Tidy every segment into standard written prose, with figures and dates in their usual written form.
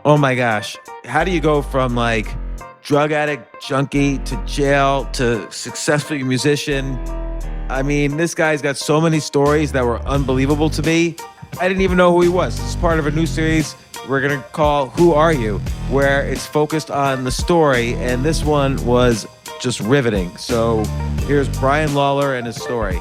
Oh my gosh. How do you go from like drug addict, junkie to jail to successful musician? I mean, this guy's got so many stories that were unbelievable to me. I didn't even know who he was. This is part of a new series we're going to call Who Are You, where it's focused on the story. And this one was just riveting. So here's Brian Lawlor and his story.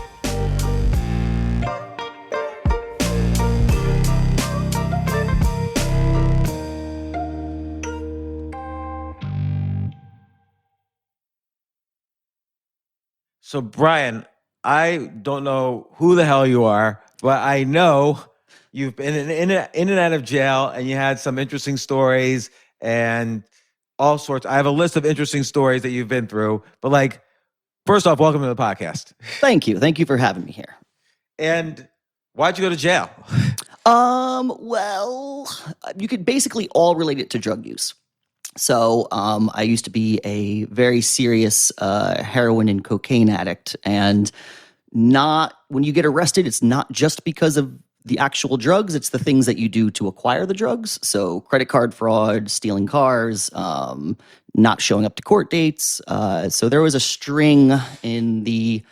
So, Brian, I don't know who the hell you are, but I know you've been in and out of jail and you had some interesting stories and all sorts. I have a list of interesting stories that you've been through, but like, first off, welcome to the podcast. Thank you. Thank you for having me here. And why'd you go to jail? Well, you could basically all relate it to drug use. So I used to be a very serious heroin and cocaine addict, and not when you get arrested, it's not just because of the actual drugs, it's the things that you do to acquire the drugs. So credit card fraud, stealing cars, not showing up to court dates. So there was a string in the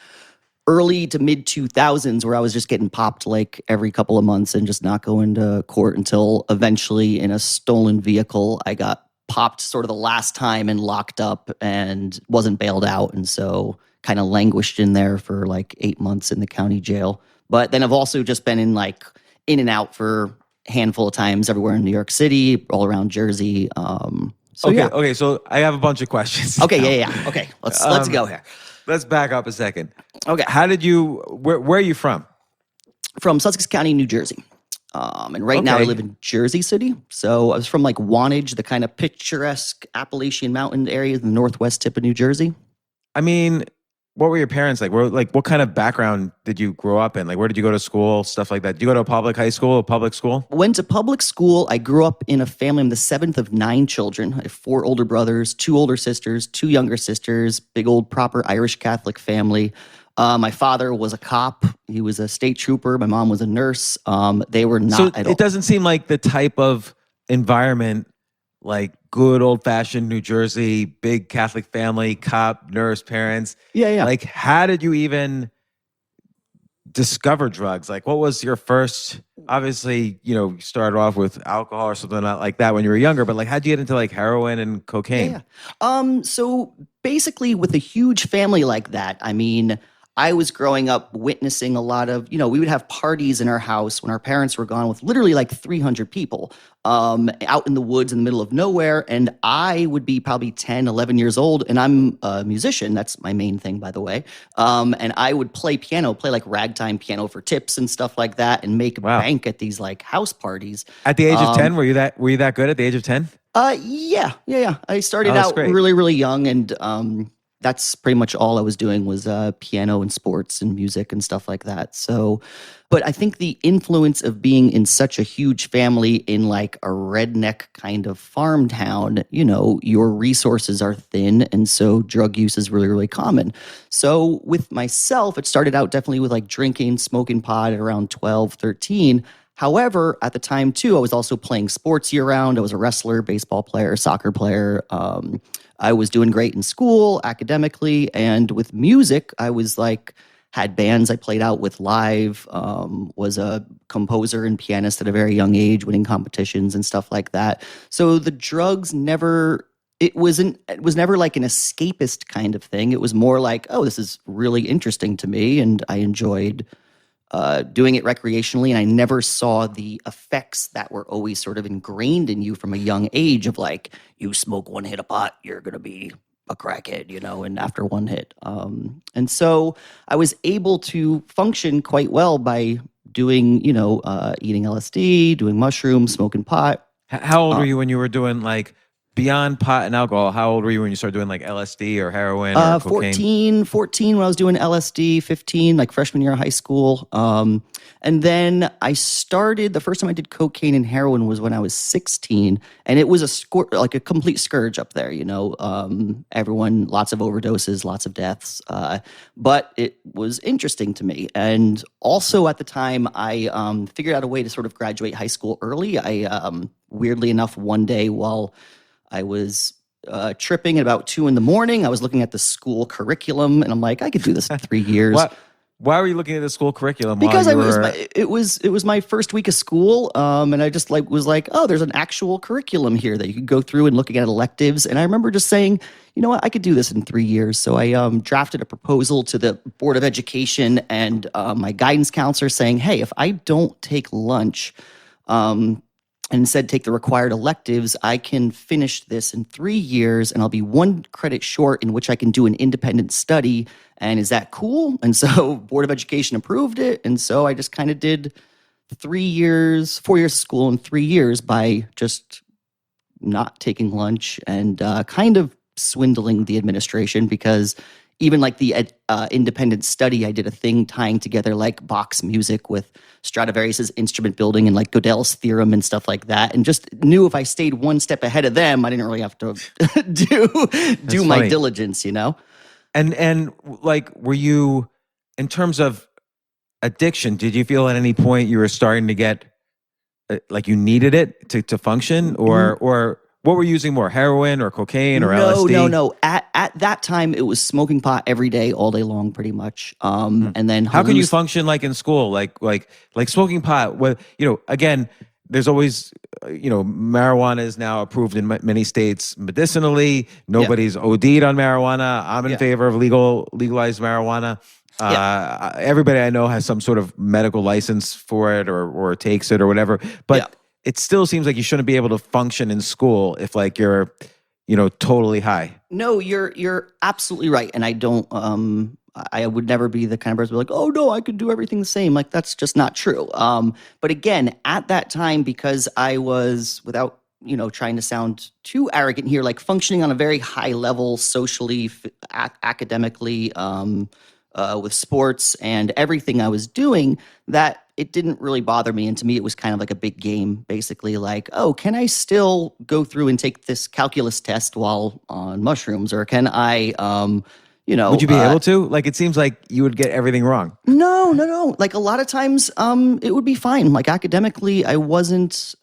early to mid 2000s where I was just getting popped like every couple of months and just not going to court until eventually in a stolen vehicle, I got popped sort of the last time and locked up and wasn't bailed out. And so kind of languished in there for like 8 months in the county jail. But then I've also just been in and out for a handful of times everywhere in New York City, all around Jersey. Okay, so I have a bunch of questions. Okay, yeah. Okay, let's go here. Let's back up a second. Okay. Where are you from? From Sussex County, New Jersey. And right now I live in Jersey City. So I was from like Wantage, the kind of picturesque Appalachian mountain area in the northwest tip of New Jersey. I mean, what were your parents like? What kind of background did you grow up in? Like, where did you go to school? Stuff like that. Did you go to a public high school, a public school? Went to public school. I grew up in a family. I'm the seventh of 9 children. I have 4 older brothers, 2 older sisters, 2 younger sisters, big old proper Irish Catholic family. My father was a cop. He was a state trooper. My mom was a nurse. They were not at all. It doesn't seem like the type of environment like good old-fashioned New Jersey, big Catholic family, cop, nurse, parents. Yeah. Like, how did you even discover drugs? Like, what was your first, obviously, you started off with alcohol or something like that when you were younger, but like, how'd you get into like heroin and cocaine? Yeah. So basically with a huge family like that, I mean, I was growing up witnessing a lot of, we would have parties in our house when our parents were gone with literally like 300 people out in the woods in the middle of nowhere. And I would be probably 10, 11 years old. And I'm a musician. That's my main thing, by the way. And I would play like ragtime piano for tips and stuff like that and make bank at these like house parties. At the age of 10, were you that good at the age of 10? Yeah. I started out really, really young, and that's pretty much all I was doing was piano and sports and music and stuff like that. So, but I think the influence of being in such a huge family in like a redneck kind of farm town, your resources are thin. And so drug use is really, really common. So with myself, it started out definitely with like drinking, smoking pot at around 12, 13. However, at the time too, I was also playing sports year round. I was a wrestler, baseball player, soccer player. I was doing great in school, academically, and with music, I was like, had bands I played out with live, was a composer and pianist at a very young age, winning competitions and stuff like that. So the drugs it was never like an escapist kind of thing. It was more like, oh, this is really interesting to me, and I enjoyed doing it recreationally, and I never saw the effects that were always sort of ingrained in you from a young age of like, you smoke 1 hit of pot, you're going to be a crackhead, and after 1 hit. And so I was able to function quite well by doing, eating LSD, doing mushrooms, smoking pot. How old were you when you were doing like beyond pot and alcohol, how old were you when you started doing like LSD or heroin or cocaine? 14 when I was doing LSD, 15, like freshman year of high school. And then I started, the first time I did cocaine and heroin was when I was 16. And it was like a complete scourge up there, everyone, lots of overdoses, lots of deaths. But it was interesting to me. And also at the time, I figured out a way to sort of graduate high school early. Weirdly enough, one day while I was tripping at about 2 a.m, I was looking at the school curriculum, and I'm like, I could do this in 3 years. Why were you looking at the school curriculum? Because it was my first week of school, and I just was like, oh, there's an actual curriculum here that you could go through and looking at electives. And I remember just saying, you know what, I could do this in 3 years. So I drafted a proposal to the Board of Education and my guidance counselor saying, hey, if I don't take lunch, and instead take the required electives, I can finish this in 3 years, and I'll be 1 credit short in which I can do an independent study. And is that cool? And so Board of Education approved it. And so I just kind of did 4 years of school in 3 years by just not taking lunch and kind of swindling the administration, because even like the independent study, I did a thing tying together like Bach's music with Stradivarius's instrument building and like Gödel's theorem and stuff like that, and just knew if I stayed 1 step ahead of them, I didn't really have to do my diligence, And like, were you, in terms of addiction, did you feel at any point you were starting to get like you needed it to function, or what were you using more, heroin or cocaine or LSD? No. At that time, it was smoking pot every day, all day long, pretty much. And then how can you function like in school, like smoking pot? Well, again, there's always, marijuana is now approved in many states medicinally. Nobody's OD'd on marijuana. I'm in favor of legalized marijuana. Everybody I know has some sort of medical license for it or takes it or whatever. But it still seems like you shouldn't be able to function in school if like you're, totally high. No, you're absolutely right. And I don't, I would never be the kind of person who's like, oh no, I could do everything the same. Like, that's just not true. But again, at that time, because I was, without, trying to sound too arrogant here, like functioning on a very high level, socially, academically, with sports and everything I was doing, that it didn't really bother me. And to me, it was kind of like a big game, basically like, oh, can I still go through and take this calculus test while on mushrooms? Or can I, would you be able to? Like, it seems like you would get everything wrong. No. Like a lot of times, it would be fine. Like academically, I wasn't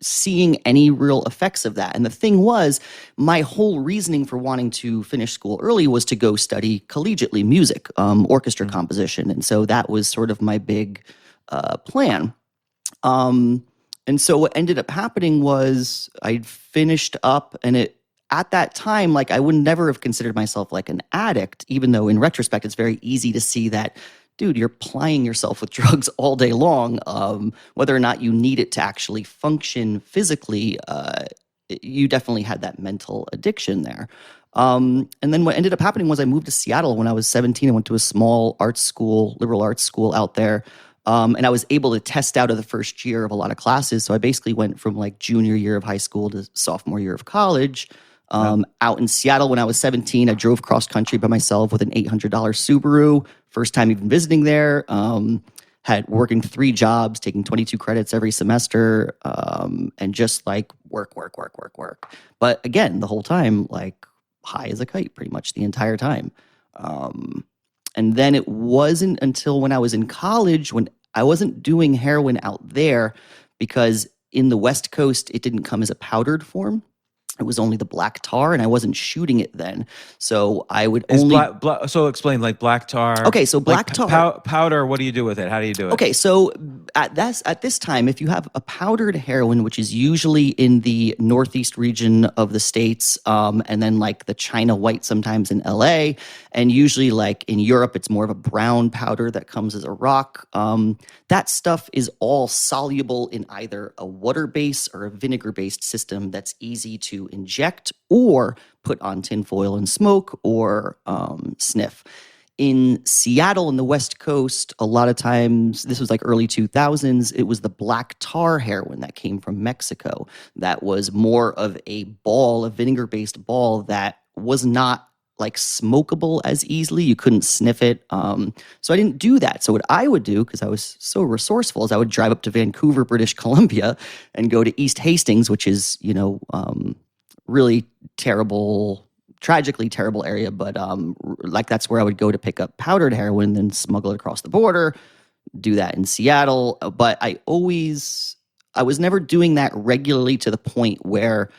seeing any real effects of that. And the thing was, my whole reasoning for wanting to finish school early was to go study collegiately music, orchestra composition. And so that was sort of my big plan. And so what ended up happening was I'd finished up, and at that time, like, I would never have considered myself like an addict, even though in retrospect, it's very easy to see that, dude, you're plying yourself with drugs all day long. Whether or not you need it to actually function physically, you definitely had that mental addiction there. And then what ended up happening was I moved to Seattle when I was 17. I went to a small arts school, liberal arts school out there. And I was able to test out of the first year of a lot of classes. So I basically went from like junior year of high school to sophomore year of college. Out in Seattle when I was 17, I drove cross country by myself with an $800 Subaru. First time even visiting there. Had working 3 jobs, taking 22 credits every semester, and just like work. But again, the whole time, like high as a kite pretty much the entire time. And then it wasn't until when I was in college, when I wasn't doing heroin out there, because in the West Coast, it didn't come as a powdered form. It was only the black tar, and I wasn't shooting it then. So I would only... So explain, like black tar. Okay, so black tar... Powder, what do you do with it? How do you do it? Okay, so at this time, if you have a powdered heroin, which is usually in the northeast region of the States, and then like the China white sometimes in LA, and usually like in Europe, it's more of a brown powder that comes as a rock. That stuff is all soluble in either a water-based or a vinegar-based system that's easy to inject or put on tinfoil and smoke or sniff. in Seattle in the West Coast, a lot of times, this was like early 2000s, it was the black tar heroin that came from Mexico. That was more of a ball, a vinegar-based ball that was not like smokable as easily. You couldn't sniff it. So I didn't do that. So what I would do, because I was so resourceful, is I would drive up to Vancouver, British Columbia, and go to East Hastings, which is, really terrible, tragically terrible area. But like that's where I would go to pick up powdered heroin, then smuggle it across the border, do that in Seattle. But I was never doing that regularly to the point where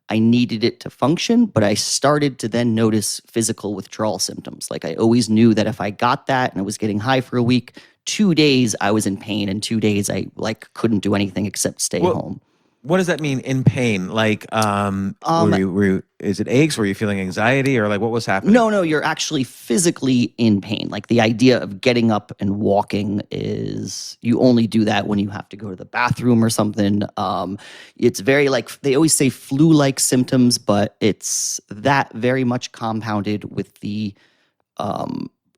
I needed it to function, but I started to then notice physical withdrawal symptoms. Like I always knew that if I got that and I was getting high for a week, 2 days I was in pain, and 2 days I like couldn't do anything except stay home. What does that mean, in pain? Like, is it aches? Were you feeling anxiety, or like what was happening? No, you're actually physically in pain. Like the idea of getting up and walking is, you only do that when you have to go to the bathroom or something. It's very like, they always say flu-like symptoms, but it's that very much compounded with the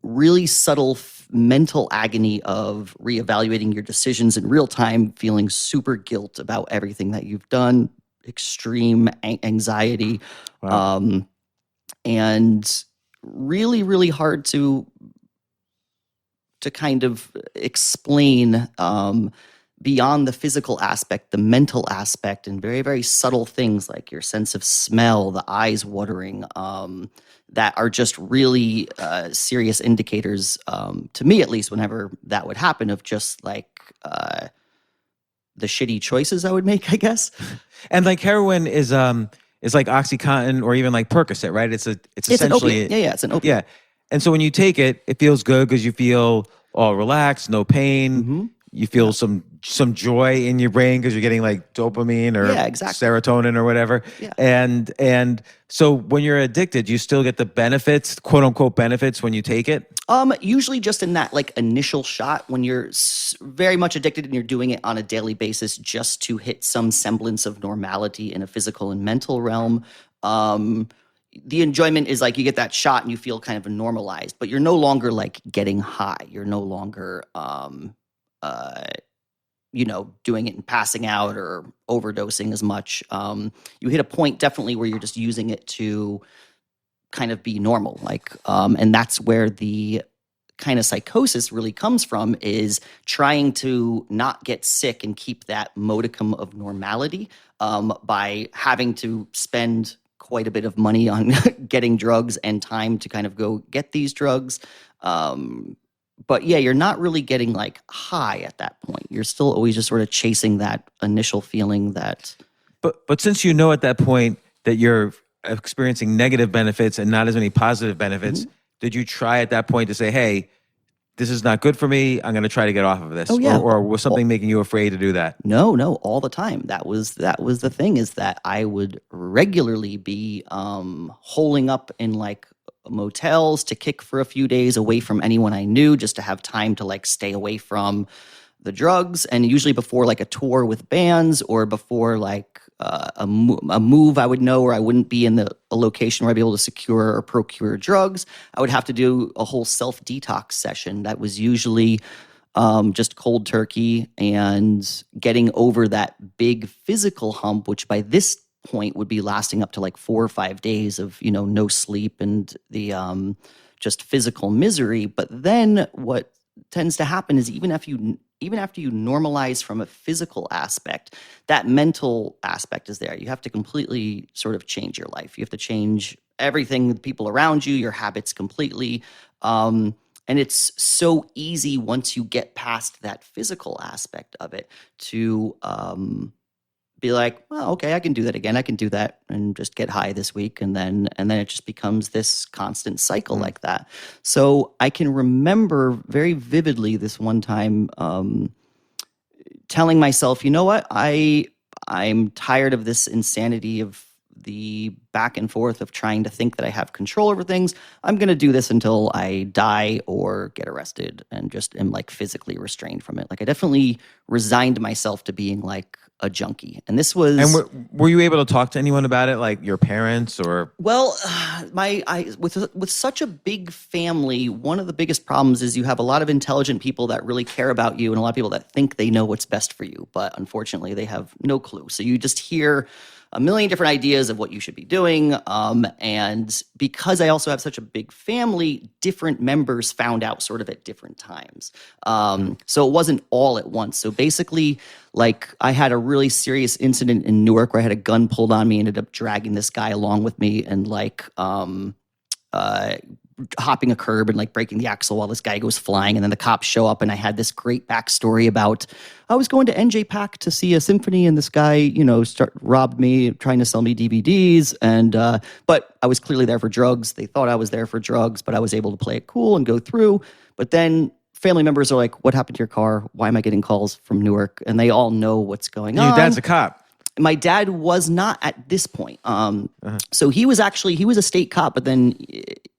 really subtle mental agony of reevaluating your decisions in real time, feeling super guilt about everything that you've done, extreme anxiety, and really, really hard to kind of explain beyond the physical aspect, the mental aspect, and very, very subtle things like your sense of smell, the eyes watering, that are just really serious indicators, to me at least, whenever that would happen, of just like the shitty choices I would make, I guess. And like heroin is like OxyContin or even like Percocet, right? It's essentially an opiate. Yeah, it's an opiate. Yeah, and so when you take it, it feels good because you feel all relaxed, no pain. Mm-hmm. You feel some joy in your brain because you're getting like dopamine or serotonin or whatever. Yeah. And so when you're addicted, you still get the benefits, quote unquote benefits, when you take it? Usually just in that like initial shot when you're very much addicted and you're doing it on a daily basis just to hit some semblance of normality in a physical and mental realm. The enjoyment is like you get that shot and you feel kind of normalized, but you're no longer like getting high. You're no longer doing it and passing out or overdosing as much. You hit a point definitely where you're just using it to kind of be normal. And that's where the kind of psychosis really comes from, is trying to not get sick and keep that modicum of normality by having to spend quite a bit of money on getting drugs and time to kind of go get these drugs. But yeah, you're not really getting like high at that point. You're still always just sort of chasing that initial feeling that. But since you know at that point that you're experiencing negative benefits and not as many positive benefits, did you try at that point to say, hey, this is not good for me, I'm going to try to get off of this? Oh, yeah. Or was something making you afraid to do that? No, all the time. That was the thing, is that I would regularly be holing up in like motels to kick for a few days away from anyone I knew, just to have time to like stay away from the drugs. And usually before like a tour with bands, or before like a move I would know, or I wouldn't be in a location where I'd be able to secure or procure drugs, I would have to do a whole self-detox session that was usually just cold turkey and getting over that big physical hump, which by this point would be lasting up to like 4 or 5 days of, no sleep and the just physical misery. But then what tends to happen is even after you normalize from a physical aspect, that mental aspect is there. You have to completely sort of change your life. You have to change everything, the people around you, your habits completely. And it's so easy once you get past that physical aspect of it to be like, well, okay, I can do that again. I can do that and just get high this week. And then it just becomes this constant cycle like that. So I can remember very vividly this one time telling myself, you know what, I'm tired of this insanity of the back and forth of trying to think that I have control over things. I'm going to do this until I die or get arrested, and just am like physically restrained from it. Like I definitely resigned myself to being like a junkie. And this was... And were you able to talk to anyone about it, like your parents or... Well, with such a big family, one of the biggest problems is you have a lot of intelligent people that really care about you and a lot of people that think they know what's best for you. But unfortunately, they have no clue. So you just hear a million different ideas of what you should be doing. And because I also have such a big family, different members found out sort of at different times. So it wasn't all at once. So basically, like, I had a really serious incident in Newark where I had a gun pulled on me, ended up dragging this guy along with me and like hopping a curb and like breaking the axle while this guy goes flying. And then the cops show up and I had this great backstory about I was going to NJ-PAC to see a symphony and this guy, robbed me trying to sell me DVDs. And, but I was clearly there for drugs. They thought I was there for drugs, but I was able to play it cool and go through. But then family members are like, what happened to your car? Why am I getting calls from Newark? And they all know what's going on. Your dad's a cop. My dad was not at this point. So he was a state cop, but then,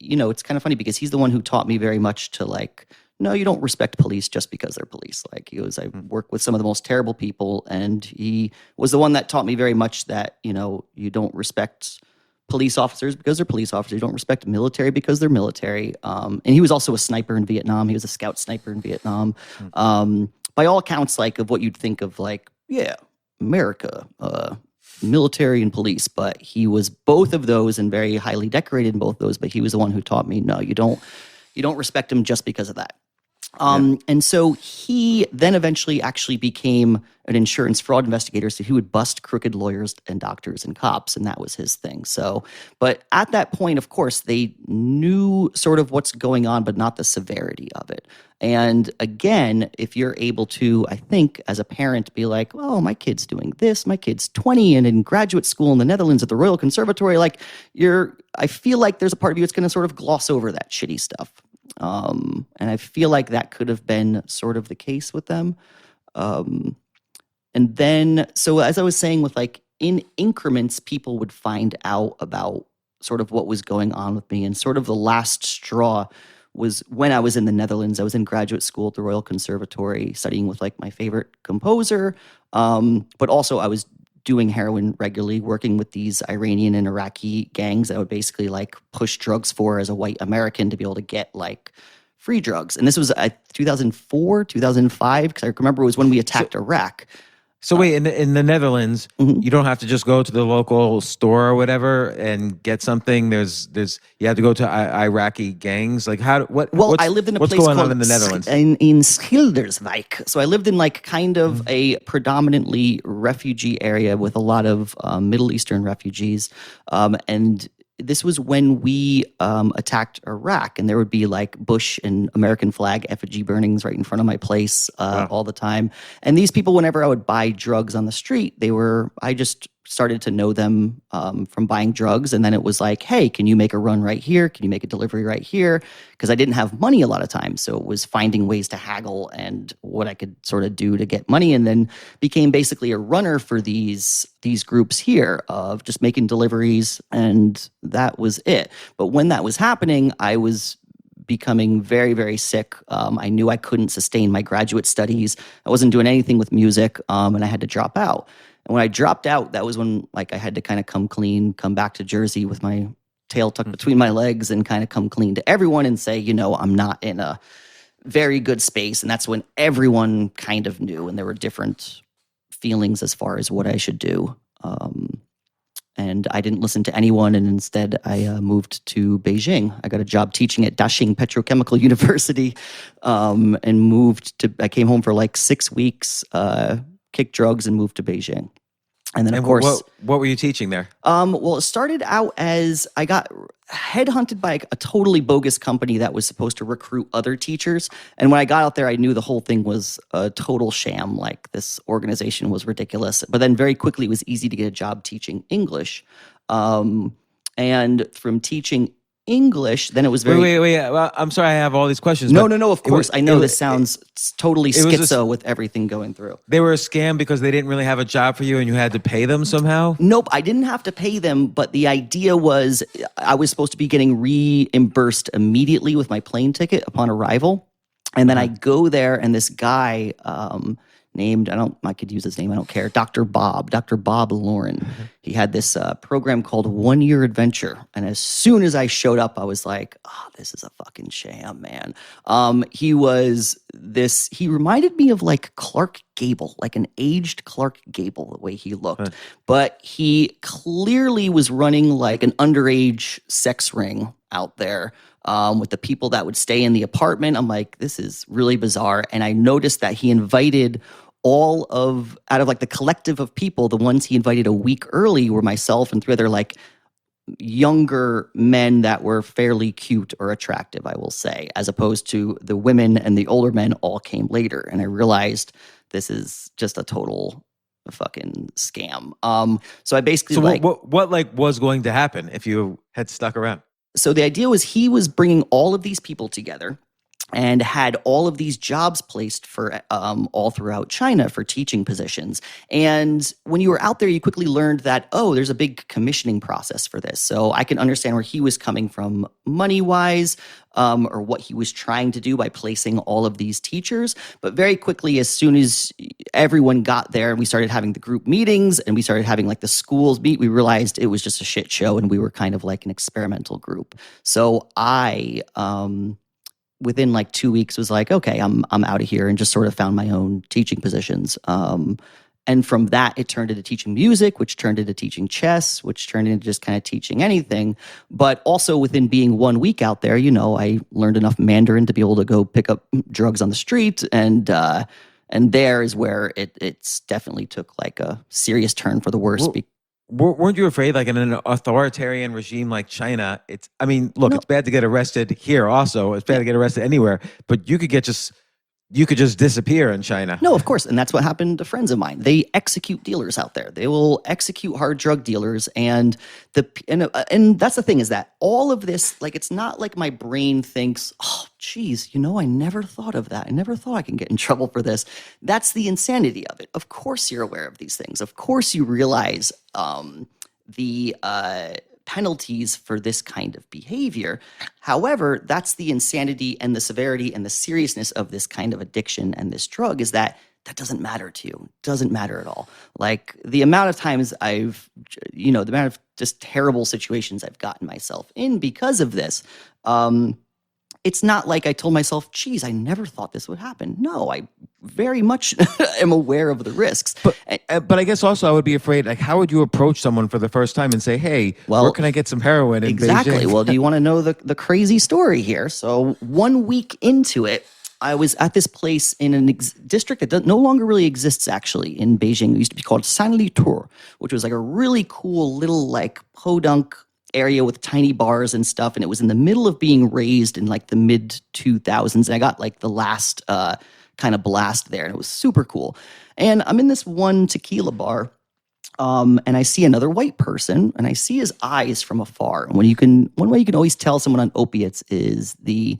it's kind of funny because he's the one who taught me very much to like, no, you don't respect police just because they're police. Like I worked with some of the most terrible people and he was the one that taught me very much that, you don't respect police officers because they're police officers. You don't respect military because they're military. And he was also a sniper in Vietnam. He was a scout sniper in Vietnam. By all accounts, like of what you'd think of like, yeah, America, military and police, but he was both of those and very highly decorated in both those, but he was the one who taught me, no, you don't respect him just because of that. And so he then eventually actually became an insurance fraud investigator. So he would bust crooked lawyers and doctors and cops, and that was his thing. So, but at that point, of course, they knew sort of what's going on, but not the severity of it. And again, if you're able to, I think, as a parent, be like, oh, my kid's doing this, my kid's 20 and in graduate school in the Netherlands at the Royal Conservatory, like I feel like there's a part of you that's going to sort of gloss over that shitty stuff. And I feel like that could have been sort of the case with them. And then, so as I was saying, with like in increments, people would find out about sort of what was going on with me. And sort of the last straw was when I was in the Netherlands. I was in graduate school at the Royal Conservatory studying with like my favorite composer. But also I was doing heroin regularly, working with these Iranian and Iraqi gangs that would basically like push drugs for as a white American to be able to get like free drugs. And this was 2004, 2005, because I remember it was when we attacked Iraq. So wait, in the Netherlands, you don't have to just go to the local store or whatever and get something. There's you have to go to Iraqi gangs. Like I lived in a place called in the Netherlands in Schilderswijk. So I lived in like kind of a predominantly refugee area with a lot of Middle Eastern refugees, and this was when we attacked Iraq, and there would be like Bush and American flag effigy burnings right in front of my place all the time. And these people, whenever I would buy drugs on the street, I just started to know them from buying drugs. And then it was like, hey, can you make a run right here? Can you make a delivery right here? Because I didn't have money a lot of times. So it was finding ways to haggle and what I could sort of do to get money, and then became basically a runner for these groups here of just making deliveries. And that was it. But when that was happening, I was becoming very, very sick. I knew I couldn't sustain my graduate studies. I wasn't doing anything with music, and I had to drop out. And when I dropped out, that was when like I had to kind of come clean, come back to Jersey with my tail tucked between my legs and kind of come clean to everyone and say, I'm not in a very good space. And that's when everyone kind of knew, and there were different feelings as far as what I should do. And I didn't listen to anyone, and instead I moved to Beijing. I got a job teaching at Dashing Petrochemical University, and I came home for like 6 weeks, kicked drugs, and moved to Beijing. And then, of course... What were you teaching there? Well, it started out as I got headhunted by a totally bogus company that was supposed to recruit other teachers. And when I got out there, I knew the whole thing was a total sham. Like, this organization was ridiculous. But then very quickly, it was easy to get a job teaching English. And from teaching English, then it was very... Wait. Well, I'm sorry I have all these questions. No, of course. I know this sounds totally schizo with everything going through. They were a scam because they didn't really have a job for you and you had to pay them somehow? Nope, I didn't have to pay them, but the idea was I was supposed to be getting reimbursed immediately with my plane ticket upon arrival. And then I go there, and this guy named, I could use his name, I don't care, Dr. Bob Lauren. He had this program called 1 Year Adventure. And as soon as I showed up, I was like, oh, this is a fucking sham, man. He reminded me of like Clark Gable, like an aged Clark Gable, the way he looked. But he clearly was running like an underage sex ring out there with the people that would stay in the apartment. I'm like, this is really bizarre. And I noticed that he invited out of like the collective of people, the ones he invited a week early were myself and 3 other like younger men that were fairly cute or attractive, I will say, as opposed to the women and the older men all came later. And I realized this is just a total fucking scam. So I basically what like was going to happen if you had stuck around? So the idea was he was bringing all of these people together and had all of these jobs placed for all throughout China for teaching positions. And when you were out there, you quickly learned that, oh, there's a big commissioning process for this. So I can understand where he was coming from money-wise, or what he was trying to do by placing all of these teachers. But very quickly, as soon as everyone got there and we started having the group meetings and we started having like the schools meet, we realized it was just a shit show and we were kind of like an experimental group. So I... within like 2 weeks was like, okay, I'm out of here, and just sort of found my own teaching positions. And from that, it turned into teaching music, which turned into teaching chess, which turned into just kind of teaching anything. But also within being 1 week out there, I learned enough Mandarin to be able to go pick up drugs on the street. And there is where it's definitely took like a serious turn for the worse. Weren't you afraid, like in an authoritarian regime like China, it's bad to get arrested here also. It's bad to get arrested anywhere, but you could just disappear in China. No, of course. And that's what happened to friends of mine. They execute dealers out there. They will execute hard drug dealers. And that's the thing, is that all of this, like, it's not like my brain thinks, oh, geez, I never thought of that. I never thought I can get in trouble for this. That's the insanity of it. Of course you're aware of these things. Of course you realize the penalties for this kind of behavior. However, that's the insanity and the severity and the seriousness of this kind of addiction and this drug, is that doesn't matter to you. It doesn't matter at all. Like the amount of times the amount of just terrible situations I've gotten myself in because of this, it's not like I told myself, geez, I never thought this would happen. No, I very much am aware of the risks. But I guess also I would be afraid, like, how would you approach someone for the first time and say, hey, where can I get some heroin in Beijing? Well, do you want to know the crazy story here? So 1 week into it, I was at this place in a district that no longer really exists, actually, in Beijing. It used to be called Sanlitur, which was like a really cool little like podunk area with tiny bars and stuff, and it was in the middle of being raised in like the mid 2000s, and I got like the last kind of blast there, and it was super cool. And I'm in this one tequila bar, and I see another white person, and I see his eyes from afar. And one way you can always tell someone on opiates is the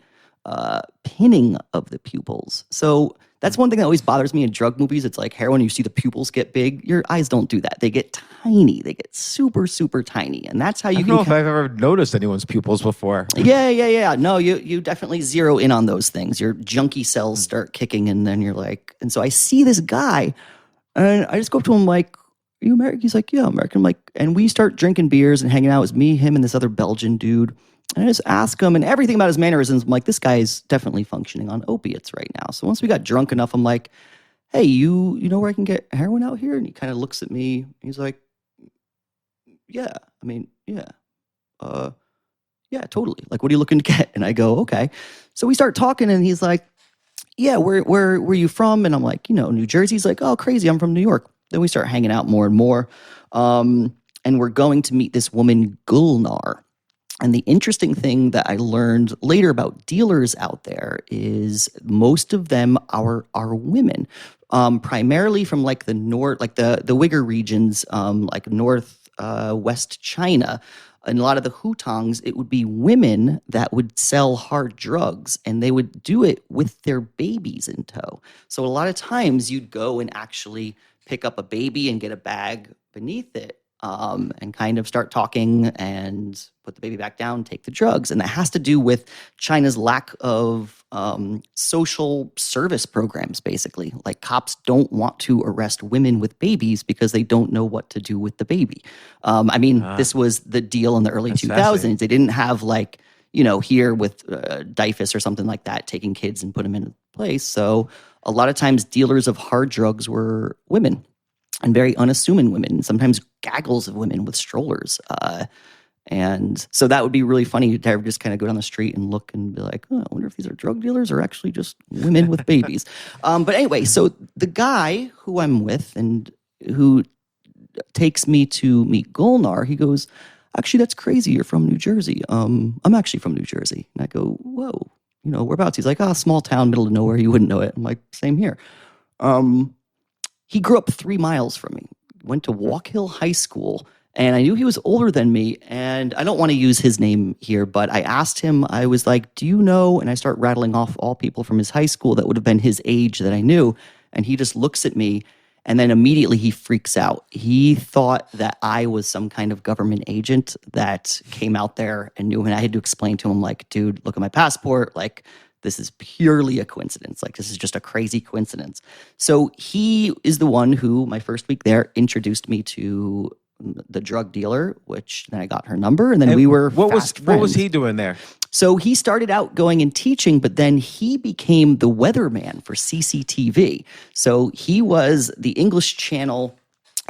pinning of the pupils. So that's one thing that always bothers me in drug movies. It's like heroin, you see the pupils get big. Your eyes don't do that. They get tiny. They get super, super tiny. And that's how you I don't know if I've ever noticed anyone's pupils before. Yeah. No, you definitely zero in on those things. Your junkie cells start kicking, and then you're like, and so I see this guy, and I just go up to him like, are you American? He's like, yeah, American. I'm like, and we start drinking beers and hanging out. It was me, him, and this other Belgian dude. And I just ask him, and everything about his mannerisms, I'm like, this guy's definitely functioning on opiates right now. So once we got drunk enough, I'm like, hey, you know where I can get heroin out here? And he kind of looks at me. He's like, yeah, totally. Like, what are you looking to get? And I go, okay. So we start talking, and he's like, yeah, where are you from? And I'm like, New Jersey. He's like, oh, crazy, I'm from New York. Then we start hanging out more and more. And we're going to meet this woman, Gulnar. And the interesting thing that I learned later about dealers out there is most of them are women, primarily from like the north, like the Uyghur regions, like north west China. In a lot of the hutongs, it would be women that would sell hard drugs, and they would do it with their babies in tow. So a lot of times you'd go and actually pick up a baby and get a bag beneath it. and kind of start talking and put the baby back down, take the drugs. And that has to do with China's lack of social service programs, basically. Like cops don't want to arrest women with babies because they don't know what to do with the baby. This was the deal in the early 2000s. They didn't have like, here with DIFUS or something like that, taking kids and put them in place. So a lot of times dealers of hard drugs were women. And very unassuming women, sometimes gaggles of women with strollers. And so that would be really funny to just kind of go down the street and look and be like, oh, I wonder if these are drug dealers or actually just women with babies. But anyway, so the guy who I'm with and who takes me to meet Gulnar, he goes, actually, that's crazy. You're from New Jersey. I'm actually from New Jersey. And I go, whoa, whereabouts? He's like, small town, middle of nowhere. You wouldn't know it. I'm like, same here. He grew up 3 miles from me, went to Walk Hill High School, and I knew he was older than me, and I don't want to use his name here, but I asked him, I was like, do you know, and I start rattling off all people from his high school that would have been his age that I knew, and he just looks at me, and then immediately he freaks out. He thought that I was some kind of government agent that came out there and knew him, and I had to explain to him, like, dude, look at my passport, like, this is purely a coincidence. Like, this is just a crazy coincidence. So he is the one who, my first week there, introduced me to the drug dealer, which then I got her number, and then we were fast friends. What was he doing there? So he started out going and teaching, but then he became the weatherman for CCTV. So he was the English channel.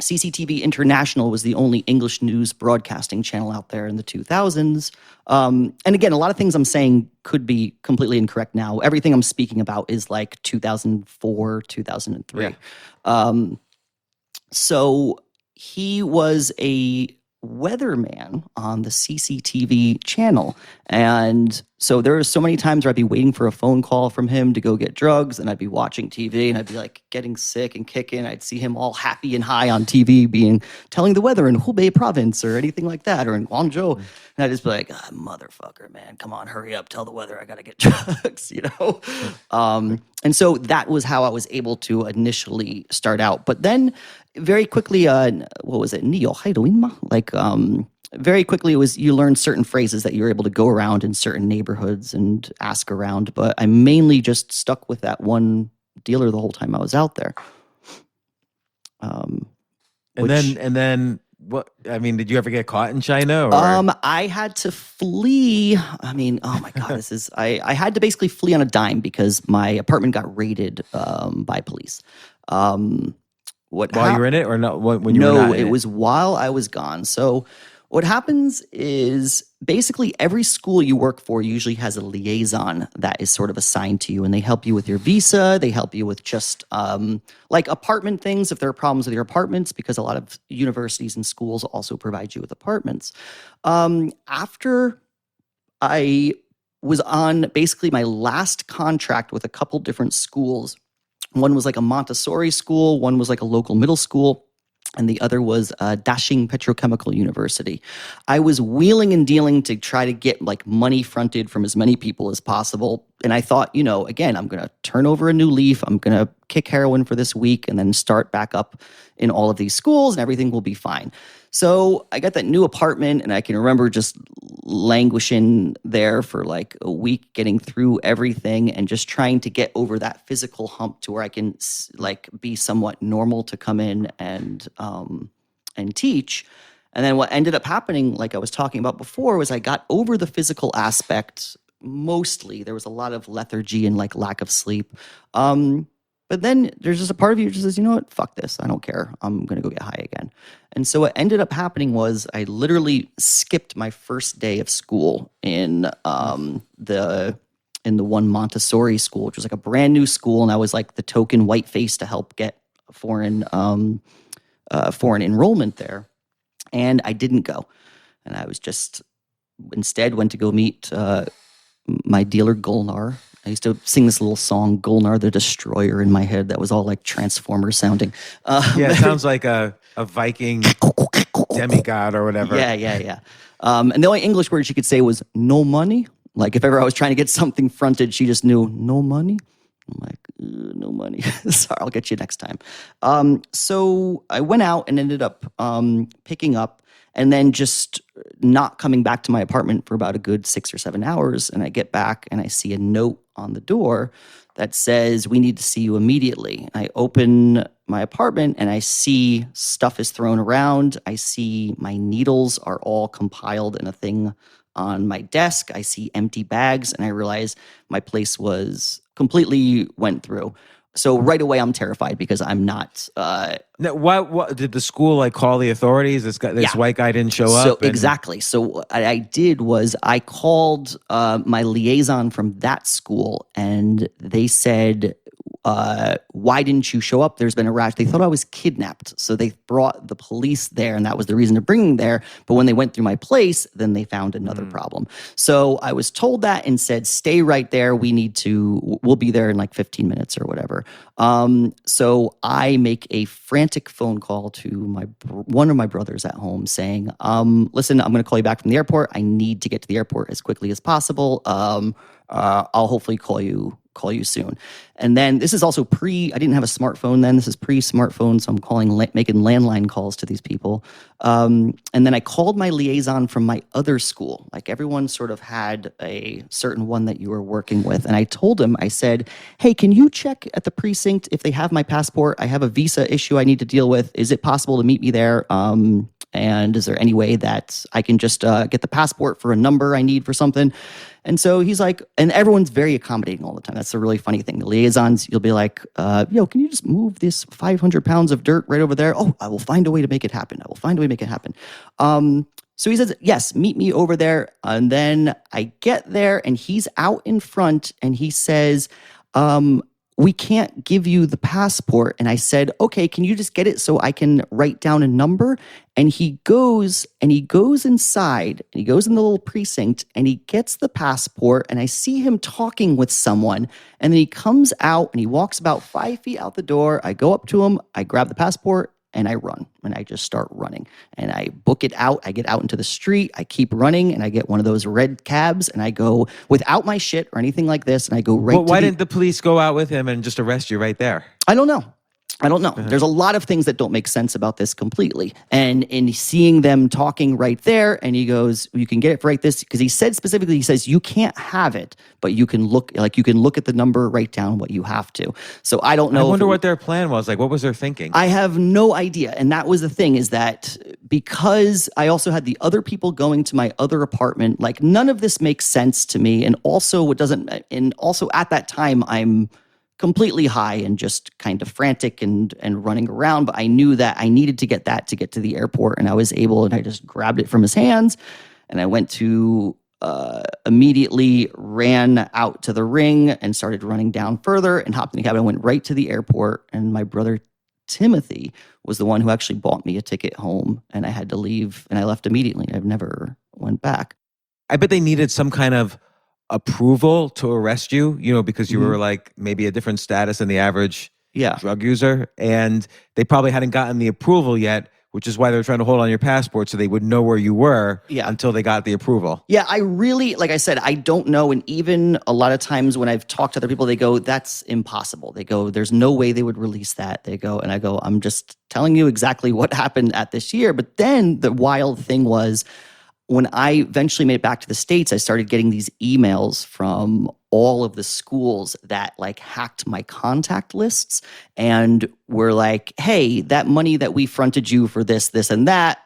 CCTV International was the only English news broadcasting channel out there in the 2000s. And again, a lot of things I'm saying could be completely incorrect now. Everything I'm speaking about is like 2004, 2003. Yeah. So he was a weatherman on the CCTV channel. And so there were so many times where I'd be waiting for a phone call from him to go get drugs, and I'd be watching TV, and I'd be like getting sick and kicking. I'd see him all happy and high on TV telling the weather in Hubei province or anything like that, or in Guangzhou. And I'd just be like, motherfucker, man, come on, hurry up, tell the weather I got to get drugs, And so that was how I was able to initially start out. But then very quickly, what was it? Very quickly, it was you learn certain phrases that you're able to go around in certain neighborhoods and ask around. But I mainly just stuck with that one dealer the whole time I was out there. And then what? I mean, did you ever get caught in China? Or? I had to flee. I mean, oh my God, I had to basically flee on a dime because my apartment got raided by police. While you were in it, or not? When you were not in it? No, it was while I was gone. So what happens is basically every school you work for usually has a liaison that is sort of assigned to you, and they help you with your visa. They help you with just like apartment things if there are problems with your apartments, because a lot of universities and schools also provide you with apartments. After I was on basically my last contract with a couple different schools, one was like a Montessori school, one was like a local middle school, and the other was Dashing Petrochemical University. I was wheeling and dealing to try to get like money fronted from as many people as possible. And I thought, again, I'm going to turn over a new leaf. I'm going to kick heroin for this week and then start back up in all of these schools and everything will be fine. So I got that new apartment, and I can remember just languishing there for like a week, getting through everything and just trying to get over that physical hump to where I can like be somewhat normal to come in and teach. And then what ended up happening, like I was talking about before, was I got over the physical aspect mostly. There was a lot of lethargy and like lack of sleep. But then there's just a part of you that just says, you know what, fuck this. I don't care. I'm going to go get high again. And so what ended up happening was I literally skipped my first day of school in the one Montessori school, which was like a brand new school. And I was like the token white face to help get foreign enrollment there. And I didn't go. And I was just instead went to go meet my dealer, Gulnar. I used to sing this little song, Gulnar the Destroyer, in my head that was all like Transformer sounding. It sounds like a Viking demigod or whatever. Yeah. And the only English word she could say was no money. Like if ever I was trying to get something fronted, she just knew no money. I'm like, no money. Sorry, I'll get you next time. So I went out and ended up picking up and then just not coming back to my apartment for about a good 6 or 7 hours. And I get back and I see a note on the door that says, we need to see you immediately. I open my apartment and I see stuff is thrown around. I see my needles are all compiled in a thing on my desk. I see empty bags and I realize my place was completely went through. So right away, I'm terrified because I'm not. Now, what did the school like call the authorities? This white guy didn't show up. Exactly. So what I did was I called my liaison from that school, and they said, "Why didn't you show up? There's been a rash." They thought I was kidnapped, so they brought the police there, and that was the reason to bring me there. But when they went through my place, then they found another problem. So I was told that and said, "Stay right there. We'll be there in like 15 minutes or whatever." So I make a frantic phone call to one of my brothers at home saying, "Listen, I'm going to call you back from the airport. I need to get to the airport as quickly as possible. I'll hopefully call you soon." And then this is also I didn't have a smartphone then. This is pre-smartphone, so I'm making landline calls to these people. And then I called my liaison from my other school. Like everyone sort of had a certain one that you were working with. And I told him, I said, "Hey, can you check at the precinct if they have my passport? I have a visa issue I need to deal with. Is it possible to meet me there? And is there any way that I can just get the passport for a number I need for something?" And so he's like, and everyone's very accommodating all the time. That's a really funny thing. The liaisons, you'll be like, "Yo, can you just move this 500 pounds of dirt right over there?" "Oh, I will find a way to make it happen. I will find a way to make it happen." So he says, "Yes, meet me over there." And then I get there and he's out in front and he says, "We can't give you the passport." And I said, "Okay, can you just get it so I can write down a number?" And he goes inside and he goes in the little precinct and he gets the passport and I see him talking with someone. And then he comes out and he walks about 5 feet out the door. I go up to him, I grab the passport and I run and I just start running and I book it out. I get out into the street. I keep running and I get one of those red cabs and I go without my shit or anything like this. And I go right. Well, why didn't the police go out with him and just arrest you right there? I don't know. There's a lot of things that don't make sense about this completely. And in seeing them talking right there, and he goes, "You can get it for right this," because he said specifically, he says, "You can't have it, but you can look at the number, write down what you have to." So I don't know. I wonder what their plan was. Like, what was their thinking? I have no idea. And that was the thing, is that because I also had the other people going to my other apartment, like none of this makes sense to me. And also at that time, I'm completely high and just kind of frantic and running around. But I knew that I needed to get that to get to the airport. And I was able, and I just grabbed it from his hands. And I went to immediately ran out to the ring and started running down further and hopped in the cab. I went right to the airport. And my brother, Timothy, was the one who actually bought me a ticket home. And I had to leave. And I left immediately. I've never went back. I bet they needed some kind of approval to arrest you, because you were like maybe a different status than the average drug user. And they probably hadn't gotten the approval yet, which is why they were trying to hold on your passport so they would know where you were until they got the approval. Yeah, I really, like I said, I don't know. And even a lot of times when I've talked to other people, they go, "That's impossible." They go, "There's no way they would release that." They go, and I go, "I'm just telling you exactly what happened at this year." But then the wild thing was, when I eventually made it back to the States, I started getting these emails from all of the schools that like hacked my contact lists and were like, "Hey, that money that we fronted you for this, and that,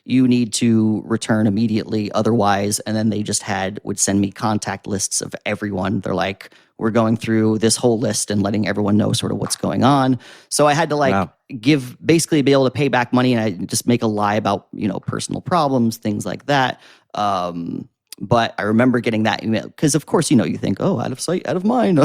you need to return immediately. Otherwise," and then they just would send me contact lists of everyone. They're like, "We're going through this whole list and letting everyone know sort of what's going on." So I had to basically be able to pay back money, and I just make a lie about, personal problems, things like that. But I remember getting that email because, of course, you think, "Oh, out of sight, out of mind."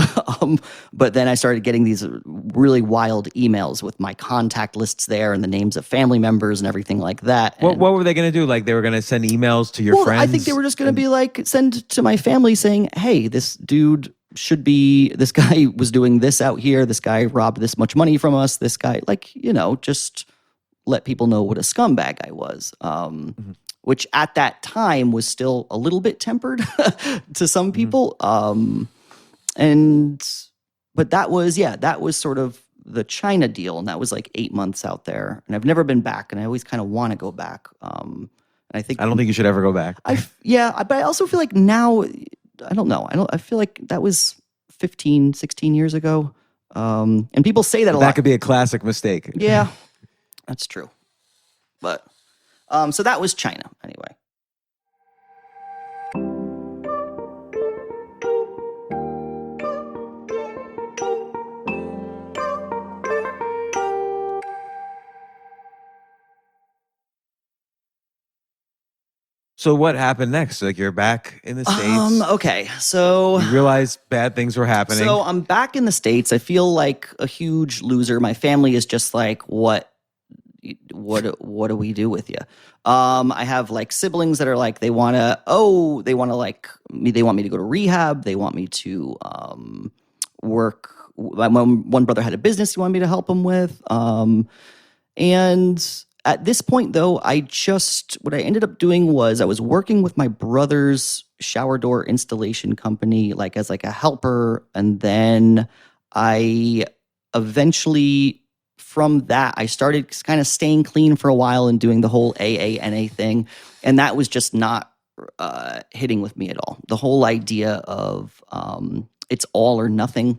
But then I started getting these really wild emails with my contact lists there and the names of family members and everything like that. What were they going to do? Like they were going to send emails to your friends? I think they were just going to be like, send to my family saying, "Hey, this dude this guy was doing this out here. This guy robbed this much money from us. This guy," just let people know what a scumbag I was. Which at that time was still a little bit tempered to some people. And but that was sort of the China deal, and that was like 8 months out there. And I've never been back, and I always kind of want to go back. And I don't think you should ever go back. But I also feel like now, I don't know. I feel like that was 15, 16 years ago. And people say that a lot. That could be a classic mistake. Yeah, that's true. But so that was China anyway. So what happened next? Like you're back in the States. Okay, so you realize bad things were happening. So I'm back in the States. I feel like a huge loser. My family is just like, what do we do with you? I have like siblings that are like, they want me to go to rehab. They want me to work. One brother had a business he wanted me to help him with. And at this point, though, what I ended up doing was I was working with my brother's shower door installation company, like as like a helper. And then I eventually, from that, I started kind of staying clean for a while and doing the whole AANA thing. And that was just not hitting with me at all. The whole idea of it's all or nothing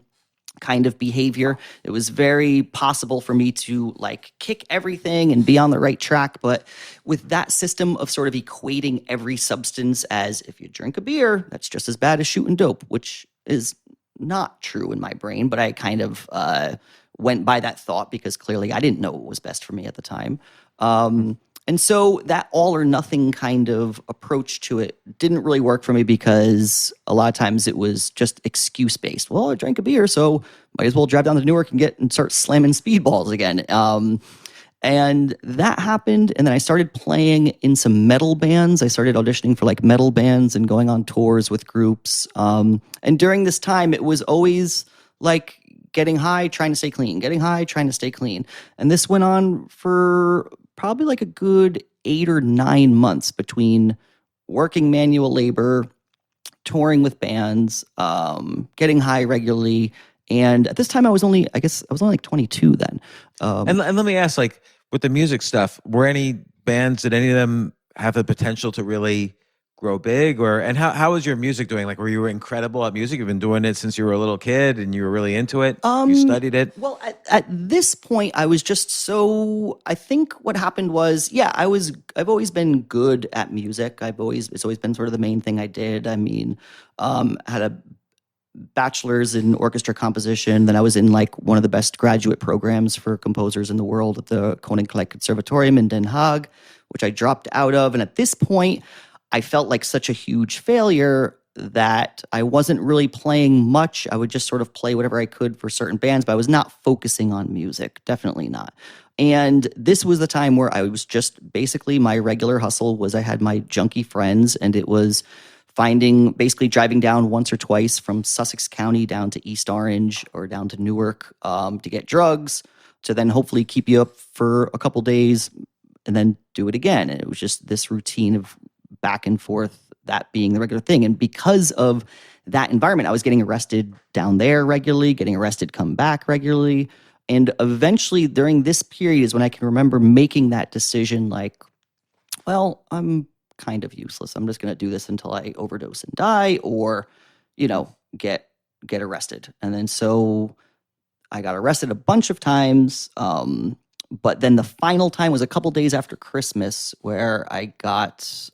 kind of behavior. It was very possible for me to like kick everything and be on the right track. But with that system of sort of equating every substance as if you drink a beer, that's just as bad as shooting dope, which is not true in my brain. But I kind of went by that thought because clearly I didn't know what was best for me at the time. And so that all or nothing kind of approach to it didn't really work for me because a lot of times it was just excuse based. Well, I drank a beer, so might as well drive down to Newark and start slamming speedballs again. And that happened. And then I started playing in some metal bands. I started auditioning for like metal bands and going on tours with groups. And during this time, it was always like getting high, trying to stay clean, getting high, trying to stay clean. And this went on for probably like a good 8 or 9 months between working manual labor, touring with bands, getting high regularly. And at this time I was only like 22 then. And let me ask, like with the music stuff, were any bands, did any of them have the potential to really grow big? And how was your music doing? Like, were you incredible at music? You've been doing it since you were a little kid and you were really into it? You studied it? Well, at this point, I was just I think what happened was, I've always been good at music. It's always been sort of the main thing I did. I mean, had a bachelor's in orchestra composition. Then I was in like one of the best graduate programs for composers in the world at the Koninklijk Conservatorium in Den Haag, which I dropped out of. And at this point, I felt like such a huge failure that I wasn't really playing much. I would just sort of play whatever I could for certain bands, but I was not focusing on music, definitely not. And this was the time where I was just basically my regular hustle was I had my junkie friends, and it was basically driving down once or twice from Sussex County down to East Orange or down to Newark to get drugs, to then hopefully keep you up for a couple days and then do it again. And it was just this routine of back and forth, that being the regular thing. And because of that environment, I was getting arrested down there regularly, getting arrested, come back regularly. And eventually during this period is when I can remember making that decision, like, well, I'm kind of useless. I'm just going to do this until I overdose and die or, get arrested. And then so I got arrested a bunch of times. But then the final time was a couple days after Christmas where I got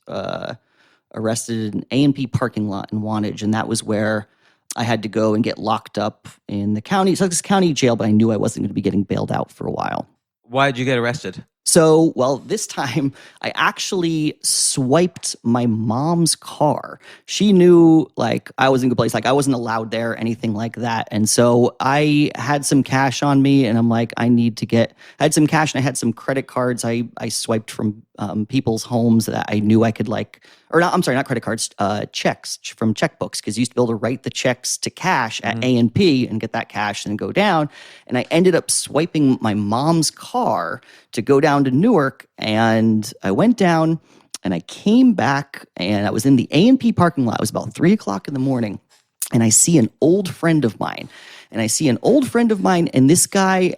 arrested in an A&P parking lot in Wantage. And that was where I had to go and get locked up in the Sussex County jail, but I knew I wasn't going to be getting bailed out for a while. Why did you get arrested? So, this time I actually swiped my mom's car. She knew like I was in a good place, like I wasn't allowed there, anything like that. And so I had some cash on me and I'm like, I had some cash and I had some credit cards I swiped from people's homes that I knew I could not credit cards, checks from checkbooks, because you used to be able to write the checks to cash at A&P and get that cash and go down. And I ended up swiping my mom's car to go down to Newark, and I went down and I came back and I was in the A&P parking lot. It was about 3:00 in the morning, and I see an old friend of mine. and I see an old friend of mine, and this guy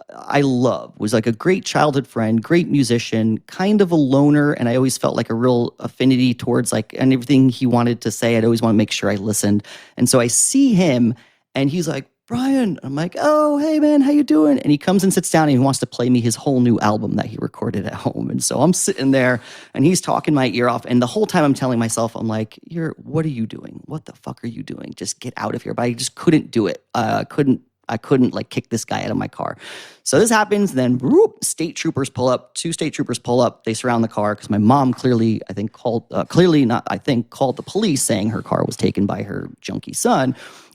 I love, was like a great childhood friend, great musician, kind of a loner, and I always felt like a real affinity towards like, and everything he wanted to say, I'd always want to make sure I listened. And so I see him, and he's like, Brian. I'm like, oh, hey, man, how you doing? And he comes and sits down, and he wants to play me his whole new album that he recorded at home. And so I'm sitting there, and he's talking my ear off. And the whole time I'm telling myself, I'm like, what are you doing? What the fuck are you doing? Just get out of here. But I just couldn't do it. I couldn't like kick this guy out of my car. So this happens. Then state troopers pull up. 2 state troopers pull up. They surround the car because my mom called the police saying her car was taken by her junkie son.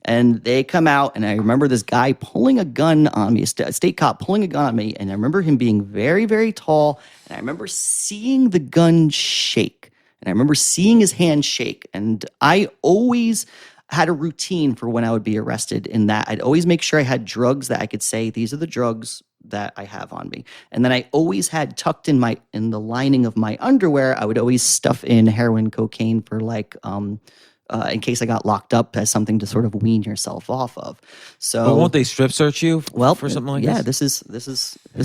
And they come out, and I remember this guy pulling a gun on me, a state cop pulling a gun on me. And I remember him being very, very tall. And I remember seeing the gun shake. And I remember seeing his hand shake. And I always had a routine for when I would be arrested, in that I'd always make sure I had drugs that I could say, these are the drugs that I have on me. And then I always had tucked in the lining of my underwear, I would always stuff in heroin, cocaine for like, in case I got locked up, as something to sort of wean yourself off of. So, but won't they strip search you for something like this? Yeah, this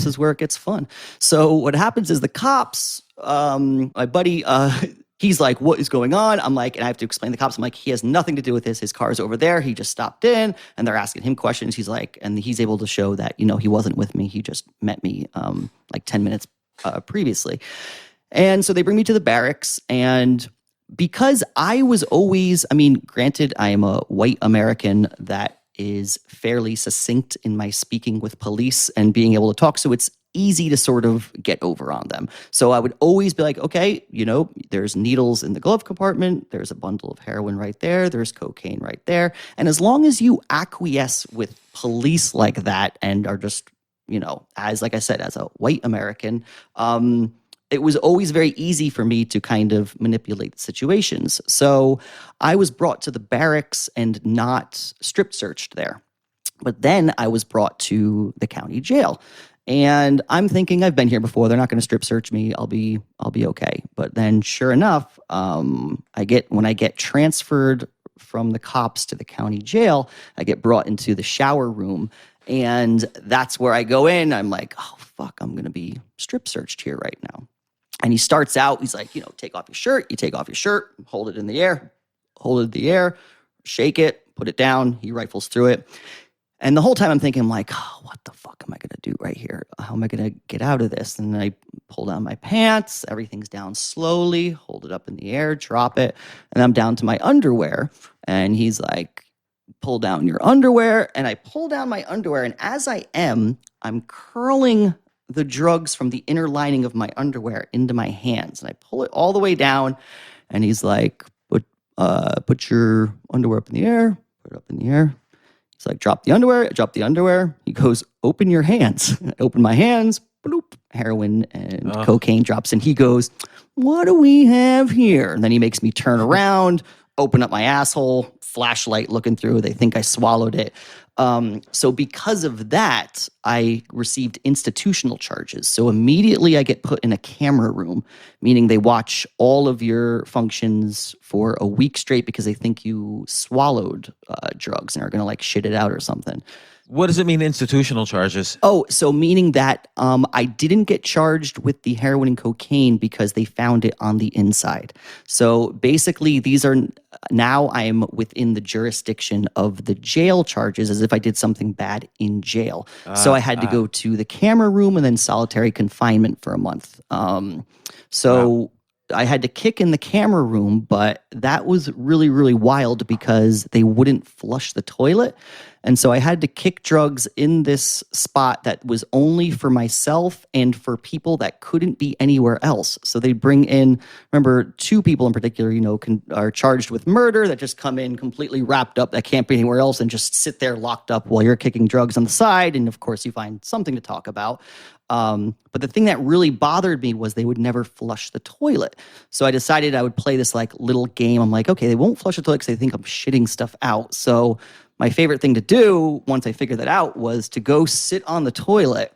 is where it gets fun. So what happens is the cops, my buddy, he's like, what is going on? I'm like, and I have to explain to the cops. I'm like, he has nothing to do with this. His car is over there. He just stopped in, and they're asking him questions. He's like, and he's able to show that, he wasn't with me. He just met me like 10 minutes previously. And so they bring me to the barracks, and because I was always, granted, I am a white American that is fairly succinct in my speaking with police and being able to talk, so it's easy to sort of get over on them. So I would always be like, okay, there's needles in the glove compartment, there's a bundle of heroin right there, there's cocaine right there. And as long as you acquiesce with police like that and are just, as like I said, as a white American, it was always very easy for me to kind of manipulate situations. So I was brought to the barracks and not strip searched there. But then I was brought to the county jail. And I'm thinking, I've been here before. They're not going to strip search me. I'll be okay. But then sure enough, when I get transferred from the cops to the county jail, I get brought into the shower room. And that's where I go in. I'm like, oh, fuck, I'm going to be strip searched here right now. And he starts out, he's like, take off your shirt. You take off your shirt, hold it in the air, shake it, put it down. He rifles through it. And the whole time I'm thinking, like, oh, what the fuck am I going to do right here? How am I going to get out of this? And I pull down my pants. Everything's down slowly, hold it up in the air, drop it. And I'm down to my underwear. And he's like, pull down your underwear. And I pull down my underwear. And as I'm curling the drugs from the inner lining of my underwear into my hands. And I pull it all the way down. And he's like, put your underwear up in the air. Put it up in the air. He's like, drop the underwear. I drop the underwear. He goes, open your hands. I open my hands. Bloop. Heroin and cocaine drops. And he goes, what do we have here? And then he makes me turn around, open up my asshole, flashlight looking through. They think I swallowed it. So because of that, I received institutional charges. So immediately I get put in a camera room, meaning they watch all of your functions for a week straight because they think you swallowed drugs and are going to like shit it out or something. What does it mean, institutional charges? Oh, so meaning that I didn't get charged with the heroin and cocaine because they found it on the inside. So basically, now I am within the jurisdiction of the jail charges as if I did something bad in jail. So I had to go to the camera room and then solitary confinement for a month. Wow. I had to kick in the camera room, but that was really, really wild because they wouldn't flush the toilet. And so I had to kick drugs in this spot that was only for myself and for people that couldn't be anywhere else. So they bring in, remember, 2 people in particular, are charged with murder that just come in completely wrapped up that can't be anywhere else and just sit there locked up while you're kicking drugs on the side. And of course, you find something to talk about. But the thing that really bothered me was they would never flush the toilet. So I decided I would play this like little game. I'm like, okay, they won't flush the toilet because they think I'm shitting stuff out. So my favorite thing to do once I figured that out was to go sit on the toilet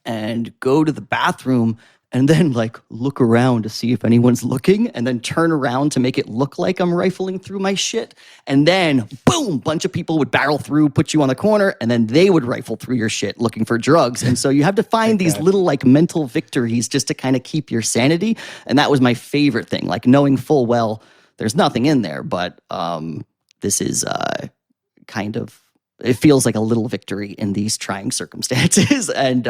and go to the bathroom and then like look around to see if anyone's looking, and then turn around to make it look like I'm rifling through my shit. And then boom, bunch of people would barrel through, put you on the corner, and then they would rifle through your shit looking for drugs. And so you have to find these little like mental victories just to kind of keep your sanity. And that was my favorite thing, like knowing full well there's nothing in there, but this is kind of, it feels like a little victory in these trying circumstances. And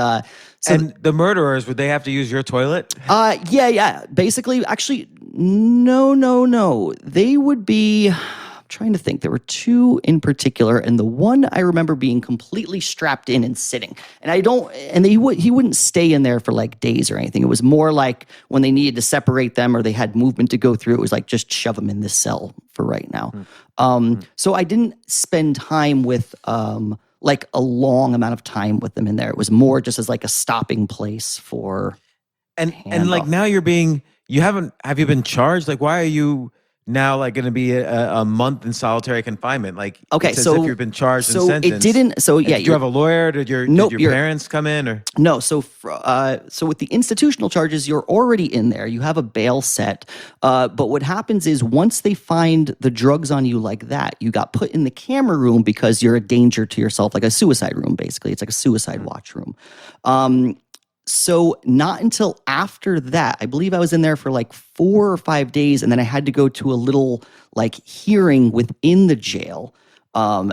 and the murderers, would they have to use your toilet? Yeah. Basically, actually, no. They would be, I'm trying to think. There were two in particular, and the one I remember being completely strapped in and sitting. And he wouldn't stay in there for like days or anything. It was more like when they needed to separate them or they had movement to go through, it was like, just shove them in this cell for right now. So I didn't spend time with like a long amount of time with them in there. It was more just as like a stopping place for and like now have you been charged? Like, why are you now like going to be a month in solitary conconfinement? Like, okay, it's as so if you've been charged and sentenced. It didn't. So yeah, did you have a lawyer? Did your parents come in or no? So with the institutional charges, you're already in there. You have a bail set. But what happens is once they find the drugs on you like that, you got put in the camera room because you're a danger to yourself, like a suicide room. Basically, it's like a suicide watch room. So not until after that, I believe I was in there for like 4 or 5 days, and then I had to go to a little like hearing within the jail,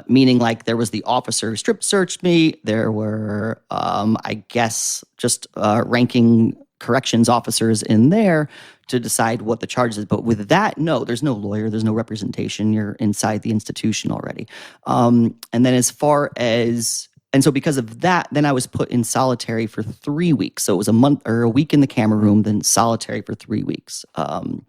meaning like there was the officer who strip searched me. There were, I guess, just ranking corrections officers in there to decide what the charge is. But with that, no, there's no lawyer, there's no representation. You're inside the institution already. And then as far as... And so because of that, then I was put in solitary for 3 weeks. So it was a week in the camera room, then solitary for 3 weeks. And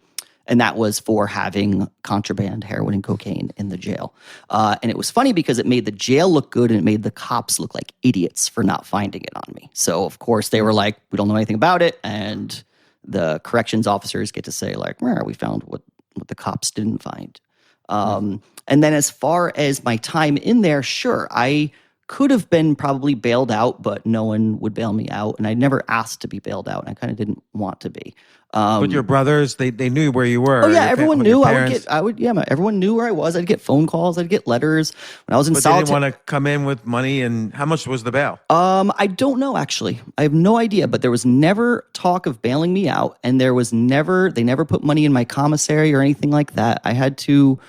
that was for having contraband, heroin, and cocaine in the jail. And it was funny because it made the jail look good and it made the cops look like idiots for not finding it on me. So, of course, they were like, we don't know anything about it. And the corrections officers get to say, like, we found what the cops didn't find. And then as far as my time in there, sure, I could have been probably bailed out, but no one would bail me out. And I never asked to be bailed out, and I kind of didn't want to be. But your brothers, they knew where you were. Oh yeah, everyone knew. Everyone knew where I was. I'd get phone calls. I'd get letters when I was in solitary. But they didn't want to come in with money. And how much was the bail? I don't know actually. I have no idea. But there was never talk of bailing me out, and they never put money in my commissary or anything like that. I had to.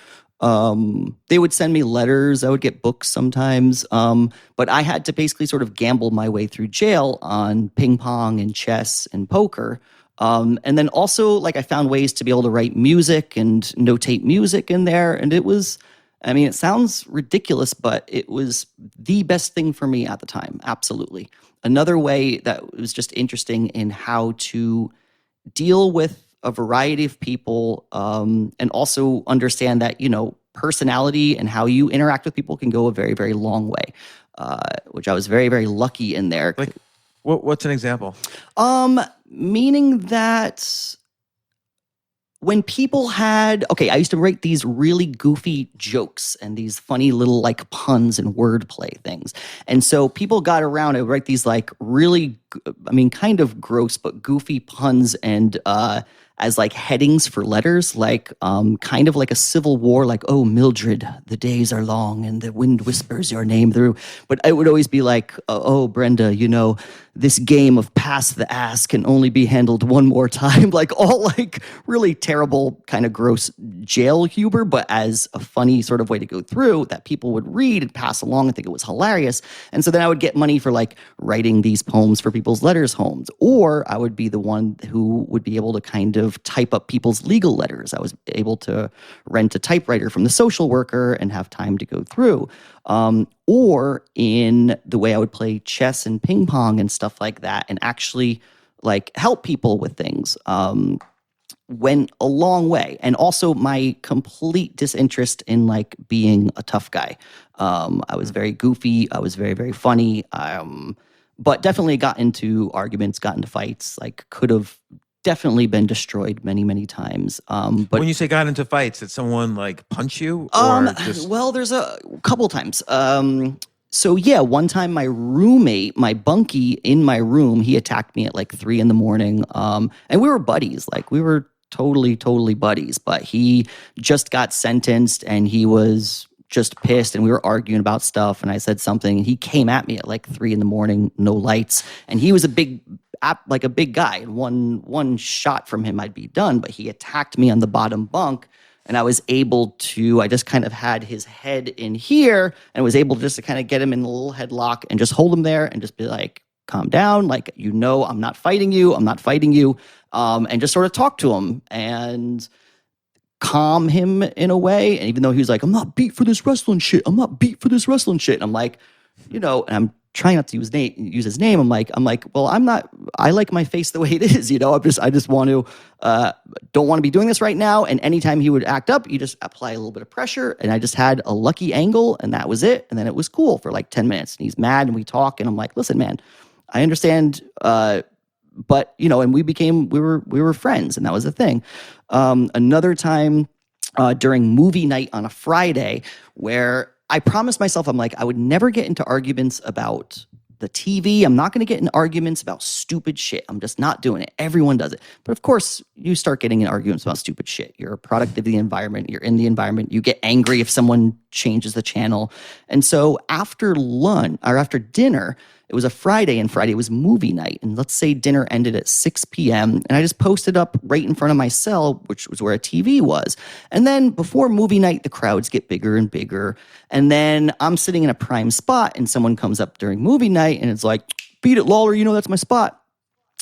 They would send me letters. I would get books sometimes. But I had to basically sort of gamble my way through jail on ping pong and chess and poker. And then also, like, I found ways to be able to write music and notate music in there. And it was, I mean, it sounds ridiculous, but it was the best thing for me at the time. Absolutely. Another way that was just interesting in how to deal with a variety of people, and also understand that, personality and how you interact with people can go a very, very long way, which I was very, very lucky in there. Like, what's an example? Meaning that when people I used to write these really goofy jokes and these funny little like puns and wordplay things. And so people got around, I would write these like really, kind of gross, but goofy puns and, as like headings for letters, like kind of like a civil war, like, oh, Mildred, the days are long and the wind whispers your name through. But it would always be like, oh, Brenda, this game of pass the ass can only be handled one more time. Like all like really terrible kind of gross jail humor, but as a funny sort of way to go through that people would read and pass along and think it was hilarious. And so then I would get money for like writing these poems for people's letters homes, or I would be the one who would be able to kind of type up people's legal letters. I was able to rent a typewriter from the social worker and have time to go through. Or in the way I would play chess and ping pong and stuff like that and actually like help people with things, went a long way. And also my complete disinterest in like being a tough guy. I was very goofy. I was very, very funny. But definitely got into arguments, got into fights, like could have definitely been destroyed many, many times. But when you say got into fights, did someone like punch you? Or well, there's a couple times. So yeah, one time my roommate, my bunkie in my room, he attacked me at like 3 a.m. And we were buddies, like we were totally buddies. But he just got sentenced, and he was just pissed, and we were arguing about stuff. And I said something, and he came at me at like 3 a.m, no lights, and he was like a big guy. And one shot from him, I'd be done. But he attacked me on the bottom bunk. And I just kind of had his head in here and was able just to kind of get him in a little headlock and just hold him there and just be like, calm down. Like, I'm not fighting you. I'm not fighting you. And just sort of talk to him and calm him in a way. And even though he was like, I'm not beat for this wrestling shit. I'm not beat for this wrestling shit. And I'm like, and I'm trying not to use his name. I'm like, well, I'm not, I like my face the way it is, I just want to, don't want to be doing this right now. And anytime he would act up, you just apply a little bit of pressure. And I just had a lucky angle, and that was it. And then it was cool for like 10 minutes. And he's mad, and we talk, and I'm like, listen, man, I understand. But and we were friends, and that was the thing. Another time, during movie night on a Friday, where I promised myself, I'm like, I would never get into arguments about the TV. I'm not going to get in arguments about stupid shit. I'm just not doing it. Everyone does it. But of course, you start getting in arguments about stupid shit. You're a product of the environment. You're in the environment. You get angry if someone changes the channel. And so after lunch, or after dinner, it was a Friday, and Friday was movie night. And let's say dinner ended at 6 p.m. And I just posted up right in front of my cell, which was where a TV was. And then before movie night, the crowds get bigger and bigger. And then I'm sitting in a prime spot, and someone comes up during movie night, and it's like, beat it, Lawlor, that's my spot.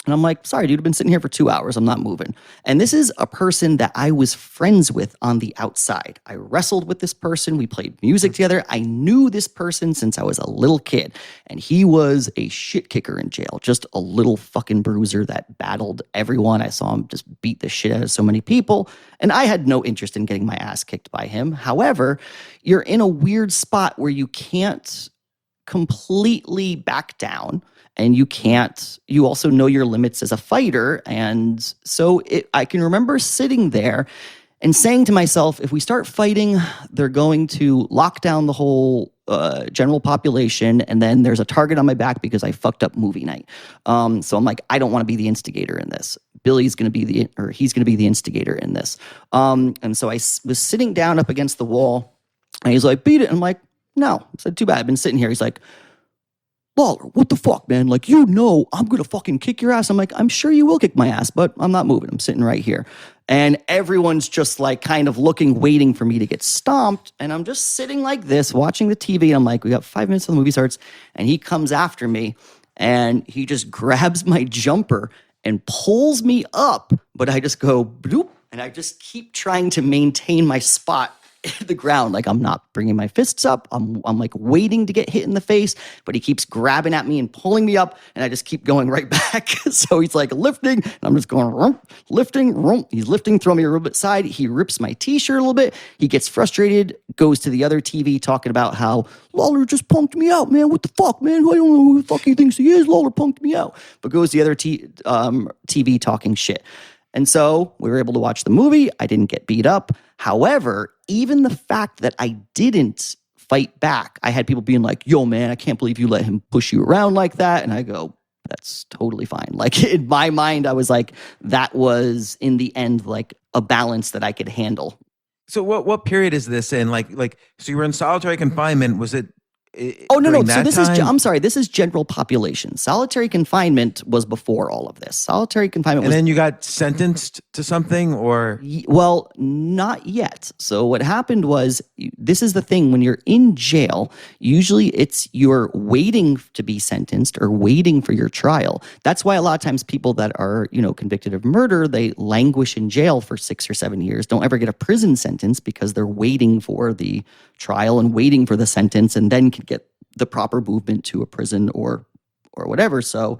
And I'm like, sorry, dude, I've been sitting here for 2 hours. I'm not moving. And this is a person that I was friends with on the outside. I wrestled with this person. We played music together. I knew this person since I was a little kid. And he was a shit kicker in jail, just a little fucking bruiser that battled everyone. I saw him just beat the shit out of so many people. And I had no interest in getting my ass kicked by him. However, you're in a weird spot where you can't completely back down. And you also know your limits as a fighter. And so I can remember sitting there and saying to myself, if we start fighting, they're going to lock down the whole general population. And then there's a target on my back because I fucked up movie night. So I'm like, I don't want to be the instigator in this. He's going to be the instigator in this. And so I was sitting down up against the wall, and he's like, beat it. And I'm like, no. I said, too bad. I've been sitting here. He's like, Lawlor, what the fuck, man? Like, I'm going to fucking kick your ass. I'm like, I'm sure you will kick my ass, but I'm not moving. I'm sitting right here. And everyone's just like kind of looking, waiting for me to get stomped. And I'm just sitting like this, watching the TV. I'm like, we got 5 minutes till the movie starts. And he comes after me, and he just grabs my jumper and pulls me up. But I just go, bloop, and I just keep trying to maintain my spot the ground. Like, I'm not bringing my fists up. I'm like waiting to get hit in the face, but he keeps grabbing at me and pulling me up, and I just keep going right back. So he's like lifting, and I'm just going rump, lifting, rump. He's lifting, throwing me a little bit side. He rips my t-shirt a little bit. He gets frustrated, goes to the other TV talking about how Lawlor just punked me out, man. What the fuck, man? I don't know who the fuck he thinks he is. Lawlor punked me out. But goes to the other TV talking shit. And so we were able to watch the movie. I didn't get beat up. However, even the fact that I didn't fight back, I had people being like, yo, man, I can't believe you let him push you around like that. And I go, that's totally fine. Like, in my mind, I was like, that was in the end, like a balance that I could handle. So what period is this in? Like, so you were in solitary confinement. Was it? Oh, no. So I'm sorry. This is general population. Solitary confinement was before all of this. Solitary confinement and then you got sentenced to something, or? Well, not yet. So what happened was, this is the thing. When you're in jail, usually you're waiting to be sentenced or waiting for your trial. That's why a lot of times people that are, convicted of murder, they languish in jail for 6 or 7 years, don't ever get a prison sentence because they're waiting for the trial and waiting for the sentence, and then can get the proper movement to a prison or whatever. So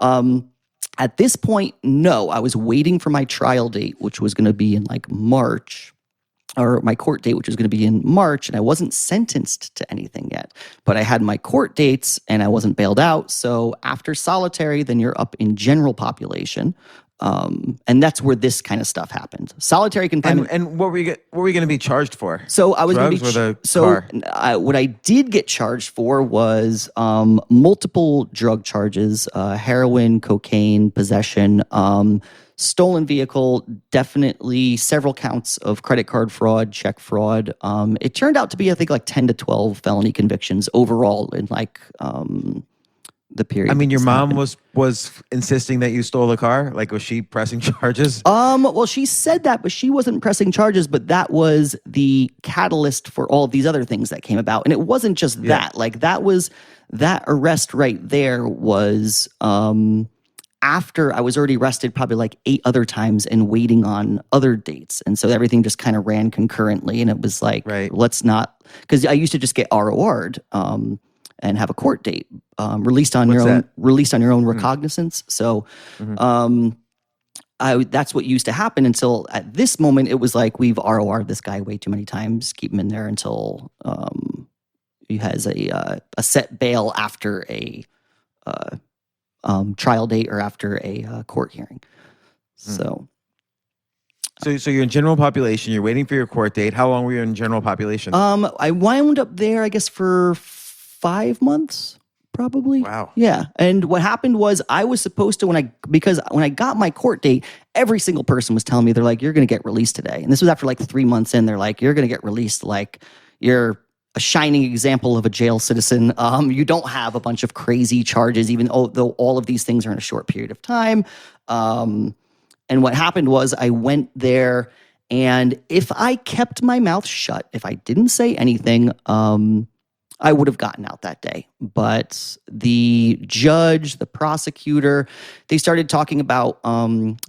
at this point, no, I was waiting for my trial date, which was going to be in like March, or my court date, which was going to be in March, and I wasn't sentenced to anything yet. But I had my court dates, and I wasn't bailed out. So after solitary, then you're up in general population. And that's where this kind of stuff happened. Solitary confinement. And what were you going to be charged for? So I was going to be what I did get charged for was multiple drug charges: heroin, cocaine, possession, stolen vehicle, definitely several counts of credit card fraud, check fraud. It turned out to be, I think, like 10 to 12 felony convictions overall in like the period. I mean, your mom was insisting that you stole a car. Like, was she pressing charges? Well, she said that, but she wasn't pressing charges. But that was the catalyst for all of these other things that came about, and it wasn't just that. Like, that arrest right there was after I was already arrested probably like 8 other times and waiting on other dates, and so everything just kind of ran concurrently. And it was like, let's not, because I used to just get ROR'd. And have a court date released on your own recognizance. So, that's what used to happen until at this moment it was like, we've ROR'd this guy way too many times. Keep him in there until he has a set bail after a trial date or after a court hearing. So you're in general population. You're waiting for your court date. How long were you in general population? I wound up there, I guess, for 5 months, probably. Wow. Yeah. And what happened was I was supposed to, because when I got my court date, every single person was telling me, they're like, you're going to get released today. And this was after like 3 months in. They're like, you're going to get released. Like, you're a shining example of a jail citizen. You don't have a bunch of crazy charges, even though all of these things are in a short period of time. And what happened was I went there, and if I kept my mouth shut, if I didn't say anything, I would have gotten out that day. But the judge, the prosecutor, they started talking about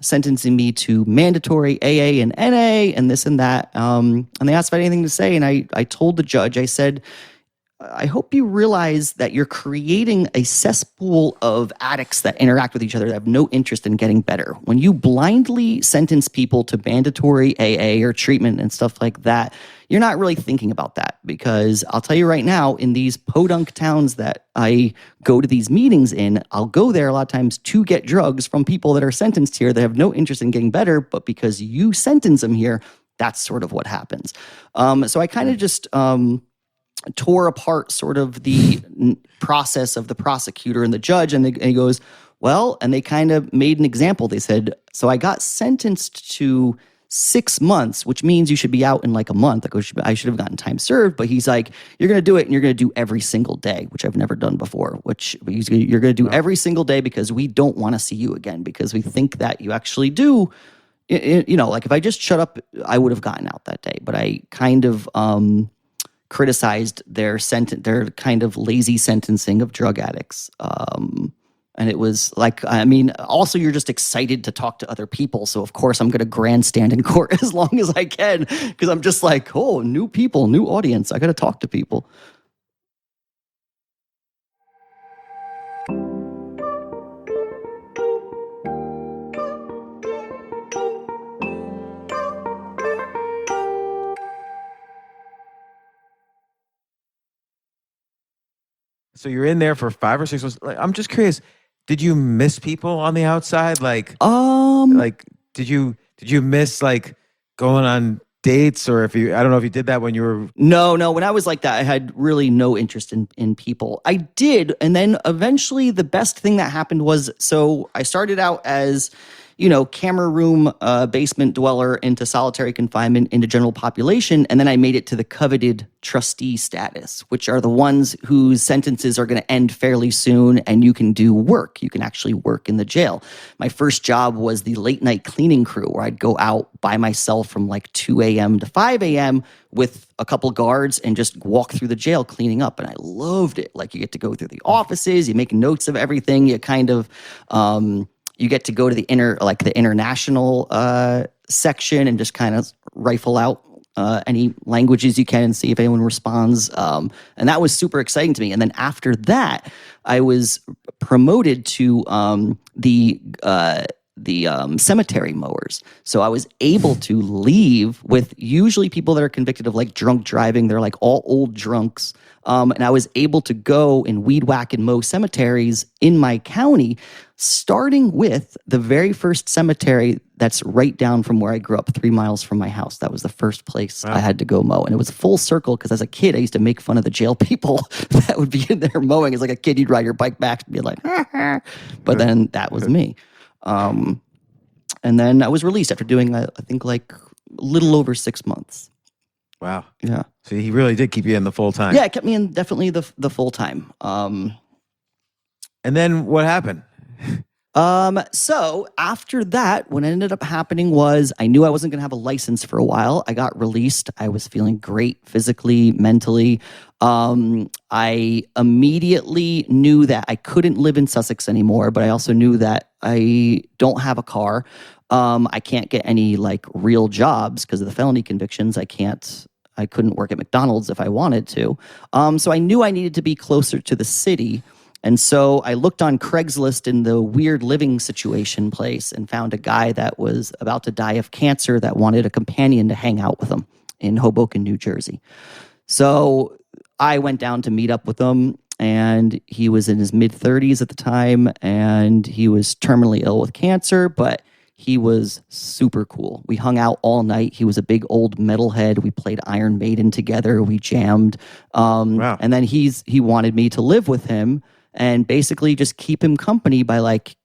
sentencing me to mandatory AA and NA and this and that. And they asked if I had anything to say. And I told the judge, I said, I hope you realize that you're creating a cesspool of addicts that interact with each other that have no interest in getting better. When you blindly sentence people to mandatory AA or treatment and stuff like that, you're not really thinking about that, because I'll tell you right now, in these podunk towns that I go to these meetings in, I'll go there a lot of times to get drugs from people that are sentenced here that have no interest in getting better, but because you sentence them here, that's sort of what happens. So I kind of just tore apart sort of the process of the prosecutor and the judge, and he goes, well, and they kind of made an example. They said, so I got sentenced to 6 months, which means you should be out in like a month. I should have gotten time served, but he's like, you're going to do it, and you're going to do every single day, which I've never done before, you're going to do every single day because we don't want to see you again, because we think that you actually do. Like if I just shut up, I would have gotten out that day. But I kind of criticized their kind of lazy sentencing of drug addicts. And it was like, I mean, also you're just excited to talk to other people. So of course I'm going to grandstand in court as long as I can, because I'm just like, oh, new people, new audience. I got to talk to people. So you're in there for 5 or 6 months. Like, I'm just curious, did you miss people on the outside? Like did you miss like going on dates, or I don't know if you did that when you were... No. When I was like that, I had really no interest in people. I did. And then eventually the best thing that happened was, so I started out as, camera room, basement dweller into solitary confinement into general population. And then I made it to the coveted trustee status, which are the ones whose sentences are going to end fairly soon. And you can do work. You can actually work in the jail. My first job was the late night cleaning crew, where I'd go out by myself from like 2 a.m. to 5 a.m. with a couple guards and just walk through the jail cleaning up. And I loved it. Like, you get to go through the offices, you make notes of everything. You kind of, you get to go to the international section and just kind of rifle out any languages you can and see if anyone responds. And that was super exciting to me. And then after that, I was promoted to the the cemetery mowers. So I was able to leave with usually people that are convicted of like drunk driving. They're like all old drunks. And I was able to go and weed whack and mow cemeteries in my county, starting with the very first cemetery that's right down from where I grew up, 3 miles from my house. That was the first place I had to go mow. And it was full circle because as a kid, I used to make fun of the jail people that would be in there mowing. As like a kid, you'd ride your bike back and be like, but then that was me. And then I was released after doing, I think, like a little over 6 months. Wow. Yeah. So he really did keep you in the full time. Yeah, it kept me in definitely the full time. And then what happened? So after that, what ended up happening was I knew I wasn't going to have a license for a while. I got released. I was feeling great physically, mentally. I immediately knew that I couldn't live in Sussex anymore, but I also knew that I don't have a car. I can't get any like real jobs because of the felony convictions. I couldn't work at McDonald's if I wanted to. So I knew I needed to be closer to the city. And so I looked on Craigslist in the weird living situation place and found a guy that was about to die of cancer that wanted a companion to hang out with him in Hoboken, New Jersey. So I went down to meet up with him, and he was in his mid-30s at the time, and he was terminally ill with cancer, but he was super cool. We hung out all night. He was a big old metalhead. We played Iron Maiden together. We jammed. Wow. And then he wanted me to live with him and basically just keep him company by like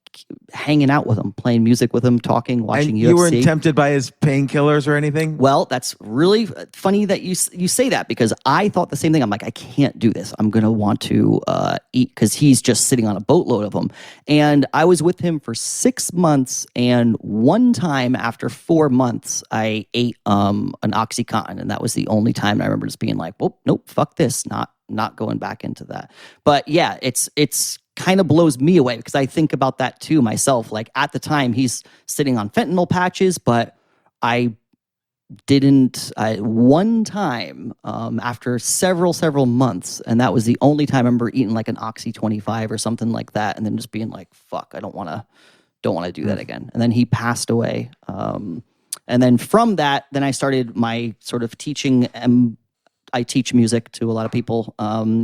hanging out with him, playing music with him, talking, watching and UFC. You weren't tempted by his painkillers or anything? Well, that's really funny that you say that, because I thought the same thing. I'm like, I can't do this. I'm going to want to eat, because he's just sitting on a boatload of them. And I was with him for 6 months. And one time after 4 months, I ate an Oxycontin. And that was the only time I remember just being like, well, nope, fuck this. Not going back into that. But yeah, it's kind of blows me away, because I think about that too myself. Like at the time he's sitting on fentanyl patches, but I didn't. One time after several months, and that was the only time I remember eating like an Oxy 25 or something like that, and then just being like, fuck, I don't want to do that again. And then he passed away. And then from that, then I started my sort of teaching. I teach music to a lot of people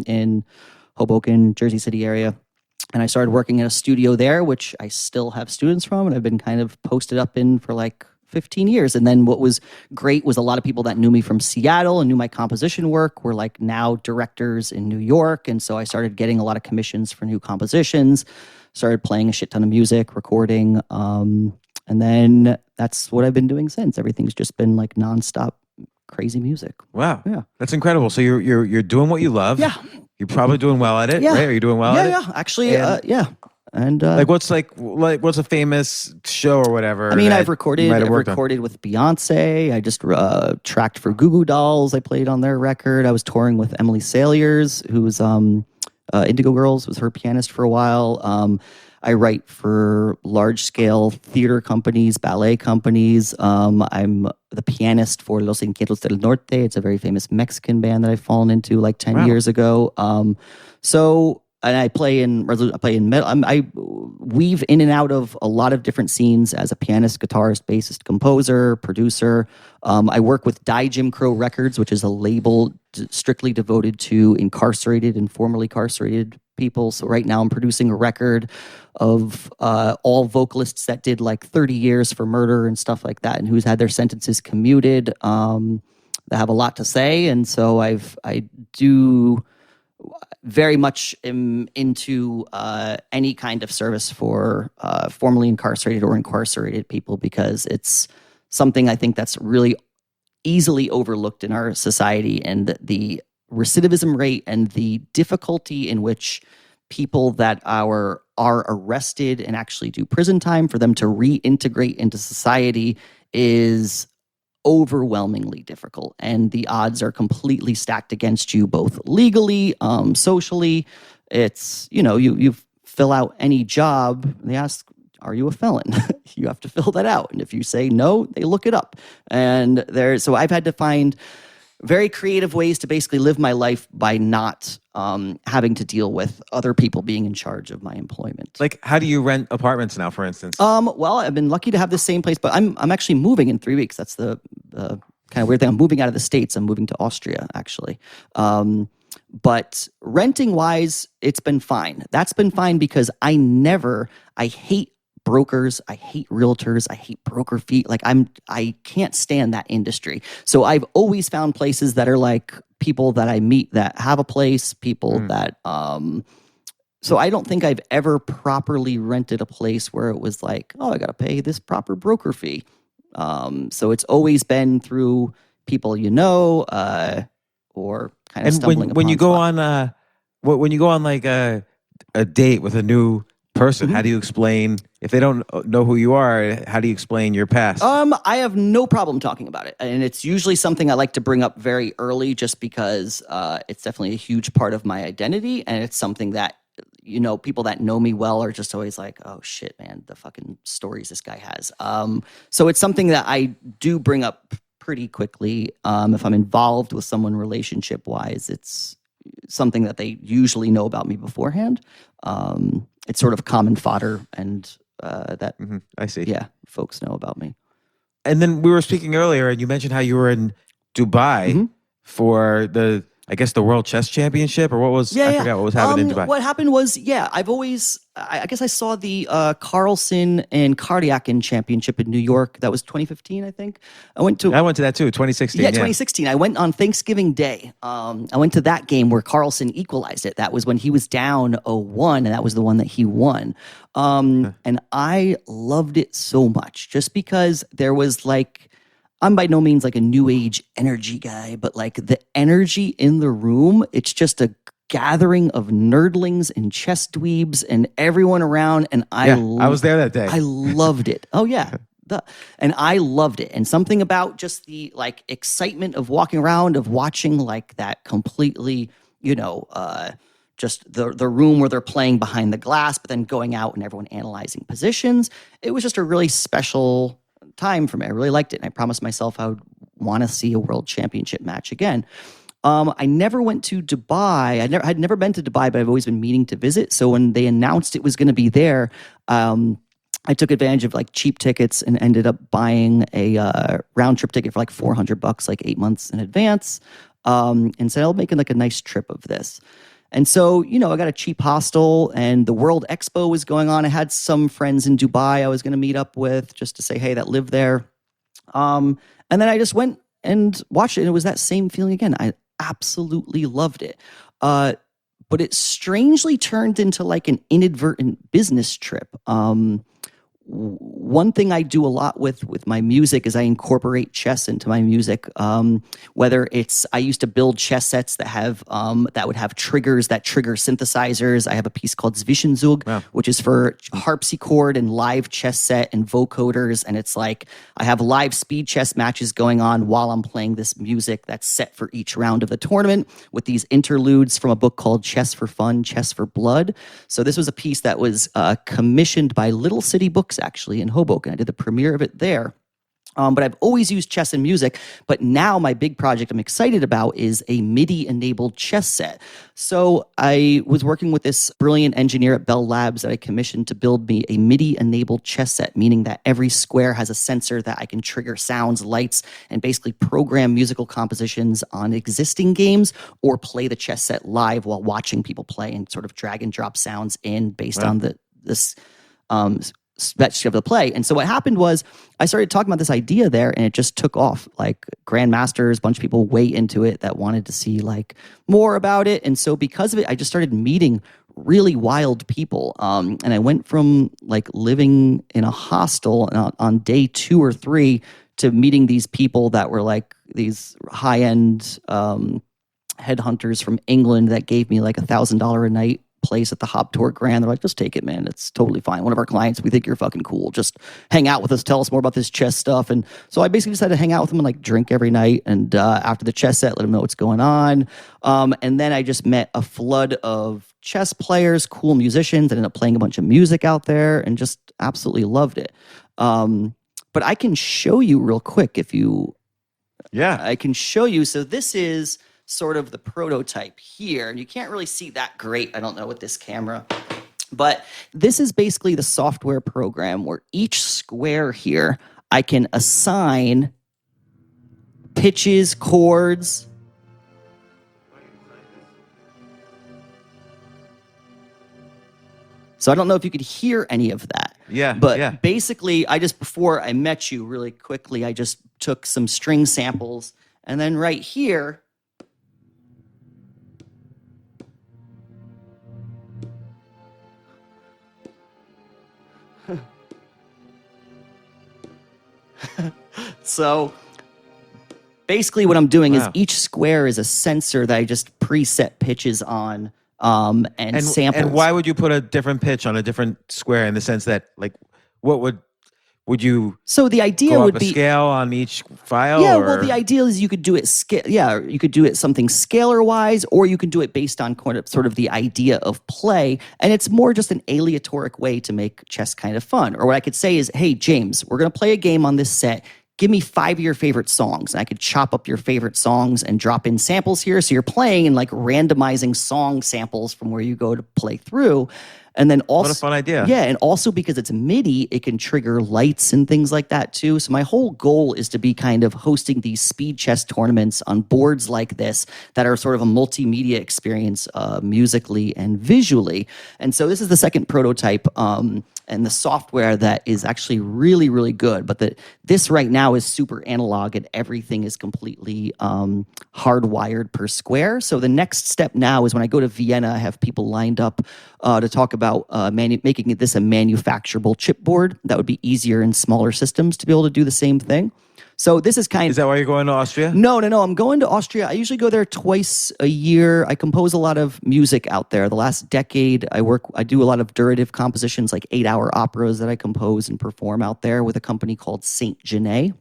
in Hoboken, Jersey City area. And I started working in a studio there, which I still have students from, and I've been kind of posted up in for like 15 years. And then what was great was a lot of people that knew me from Seattle and knew my composition work were like now directors in New York. And so I started getting a lot of commissions for new compositions, started playing a shit ton of music, recording. And then that's what I've been doing since. Everything's just been like nonstop crazy music. Wow. Yeah. That's incredible. So you're doing what you love. Yeah. You're probably doing well at it, right? Are you doing well at it? Yeah, actually, yeah. And what's a famous show or whatever? I mean, I've recorded with Beyonce. I just tracked for Goo Goo Dolls. I played on their record. I was touring with Emily Saliers, who was Indigo Girls, was her pianist for a while. I write for large-scale theater companies, ballet companies. I'm the pianist for Los Inquietos del Norte. It's a very famous Mexican band that I've fallen into like 10 years ago. And I play in metal. I weave in and out of a lot of different scenes as a pianist, guitarist, bassist, composer, producer. I work with Die Jim Crow Records, which is a label strictly devoted to incarcerated and formerly incarcerated people. So right now I'm producing a record of all vocalists that did like 30 years for murder and stuff like that, and who's had their sentences commuted. That have a lot to say, and so I do very much into any kind of service for formerly incarcerated or incarcerated people, because it's something I think that's really easily overlooked in our society, and the recidivism rate and the difficulty in which people that are arrested and actually do prison time for them to reintegrate into society is overwhelmingly difficult, and the odds are completely stacked against you, both legally, socially. It's, you fill out any job, they ask, are you a felon? You have to fill that out, and if you say no, they look it up. And so I've had to find very creative ways to basically live my life by not having to deal with other people being in charge of my employment. Like, how do you rent apartments now, for instance? Well, I've been lucky to have the same place, but I'm actually moving in 3 weeks. That's the kind of weird thing. I'm moving out of the States. I'm moving to Austria, actually. But renting wise, it's been fine. That's been fine because I hate brokers, I hate realtors, I hate broker fees. Like I can't stand that industry. So I've always found places that are like people that I meet that have a place, people that so I don't think I've ever properly rented a place where it was like, oh, I got to pay this proper broker fee. So it's always been through people or kind of stumbling upon. When you go on like a date with a new person, how do you explain, if they don't know who you are, how do you explain your past? I have no problem talking about it. And it's usually something I like to bring up very early just because it's definitely a huge part of my identity. And it's something that, people that know me well are just always like, oh shit, man, the fucking stories this guy has. So it's something that I do bring up pretty quickly. If I'm involved with someone relationship wise, it's something that they usually know about me beforehand. It's sort of common fodder, and that I see. Yeah, folks know about me. And then we were speaking earlier, and you mentioned how you were in Dubai for the World Chess Championship, or what was? I forgot what was happening in Dubai. What happened was, I guess I saw the Carlsen and Kardiakin Championship in New York. That was 2015, I think. I went to that too, 2016. Yeah, 2016. I went on Thanksgiving Day. I went to that game where Carlsen equalized it. That was when he was down 0-1, and that was the one that he won. And I loved it so much just because there was like, I'm by no means like a new age energy guy, but like the energy in the room, it's just a gathering of nerdlings and chess dweebs and everyone around. And I was there that day. I loved it. Oh yeah. And I loved it. And something about just the like excitement of walking around, of watching like that completely, just the room where they're playing behind the glass, but then going out and everyone analyzing positions. It was just a really special time for me. I really liked it. And I promised myself I would want to see a world championship match again. I never went to Dubai. I'd never been to Dubai, but I've always been meaning to visit. So when they announced it was going to be there, I took advantage of like cheap tickets and ended up buying a round trip ticket for like $400, like 8 months in advance. And said I'll make like a nice trip of this. And so, I got a cheap hostel and the World Expo was going on. I had some friends in Dubai I was going to meet up with just to say, hey, that live there. And then I just went and watched it. And it was that same feeling again. I absolutely loved it. But it strangely turned into like an inadvertent business trip. One thing I do a lot with my music is I incorporate chess into my music. Whether it's, I used to build chess sets that would have triggers that trigger synthesizers. I have a piece called Zwischenzug, which is for harpsichord and live chess set and vocoders. And it's like, I have live speed chess matches going on while I'm playing this music that's set for each round of the tournament with these interludes from a book called Chess for Fun, Chess for Blood. So this was a piece that was commissioned by Little City Books, actually, in Hoboken. I did the premiere of it there. But I've always used chess and music. But now my big project I'm excited about is a MIDI-enabled chess set. So I was working with this brilliant engineer at Bell Labs that I commissioned to build me a MIDI-enabled chess set, meaning that every square has a sensor that I can trigger sounds, lights, and basically program musical compositions on existing games or play the chess set live while watching people play and sort of drag and drop sounds in based on this that of the play. And so what happened was I started talking about this idea there and it just took off. Like grandmasters, a bunch of people way into it that wanted to see like more about it. And so because of it, I just started meeting really wild people. And I went from like living in a hostel on day 2 or 3 to meeting these people that were like these high-end headhunters from England that gave me like $1,000 a night place at the Hop Tour Grand. They're like, just take it, man. It's totally fine. One of our clients, we think you're fucking cool. Just hang out with us. Tell us more about this chess stuff. And so I basically decided to hang out with them and like drink every night. And after the chess set, let them know what's going on. And then I just met a flood of chess players, cool musicians. I ended up playing a bunch of music out there and just absolutely loved it. But I can show you real quick if you Yeah. I can show you. So this is sort of the prototype here. And you can't really see that great, I don't know, with this camera. But this is basically the software program where each square here, I can assign pitches, chords. So I don't know if you could hear any of that. Yeah. But basically, before I met you really quickly, I just took some string samples. And then right here, so basically what I'm doing is each square is a sensor that I just preset pitches on and samples. And why would you put a different pitch on a different square in the sense that, like, what would you? So the idea would be a scale on each file. Yeah, or? well, the idea is you could do it you could do it something scalar wise, or you can do it based on sort of the idea of play, and it's more just an aleatoric way to make chess kind of fun. Or what I could say is, hey James, we're gonna play a game on this set. Give me 5 of your favorite songs. And I could chop up your favorite songs and drop in samples here. So you're playing and like randomizing song samples from where you go to play through. And then also, what a fun idea. Yeah, and also because it's MIDI, it can trigger lights and things like that too. So my whole goal is to be kind of hosting these speed chess tournaments on boards like this that are sort of a multimedia experience musically and visually. And so this is the second prototype. And the software that is actually really, really good. But this right now is super analog and everything is completely hardwired per square. So the next step now is when I go to Vienna, I have people lined up to talk about making this a manufacturable chipboard. That would be easier in smaller systems to be able to do the same thing. So this is Is that why you're going to Austria? No. I'm going to Austria. I usually go there twice a year. I compose a lot of music out there. The last decade, I do a lot of durative compositions, like 8-hour operas that I compose and perform out there with a company called Saint Genet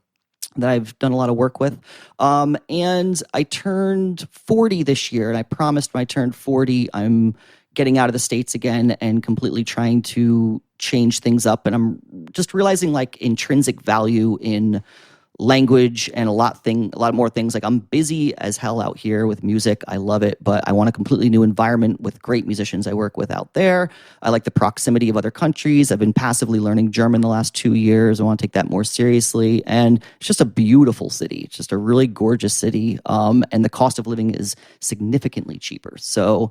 that I've done a lot of work with. And I turned 40 this year, and I promised when I turned 40, I'm getting out of the States again and completely trying to change things up. And I'm just realizing like intrinsic value in language and a lot more things. Like I'm busy as hell out here with music. I love it, but I want a completely new environment with great musicians I work with out there. I like the proximity of other countries. I've been passively learning German the last 2 years. I want to take that more seriously. And it's just a beautiful city. It's just a really gorgeous city. And the cost of living is significantly cheaper. So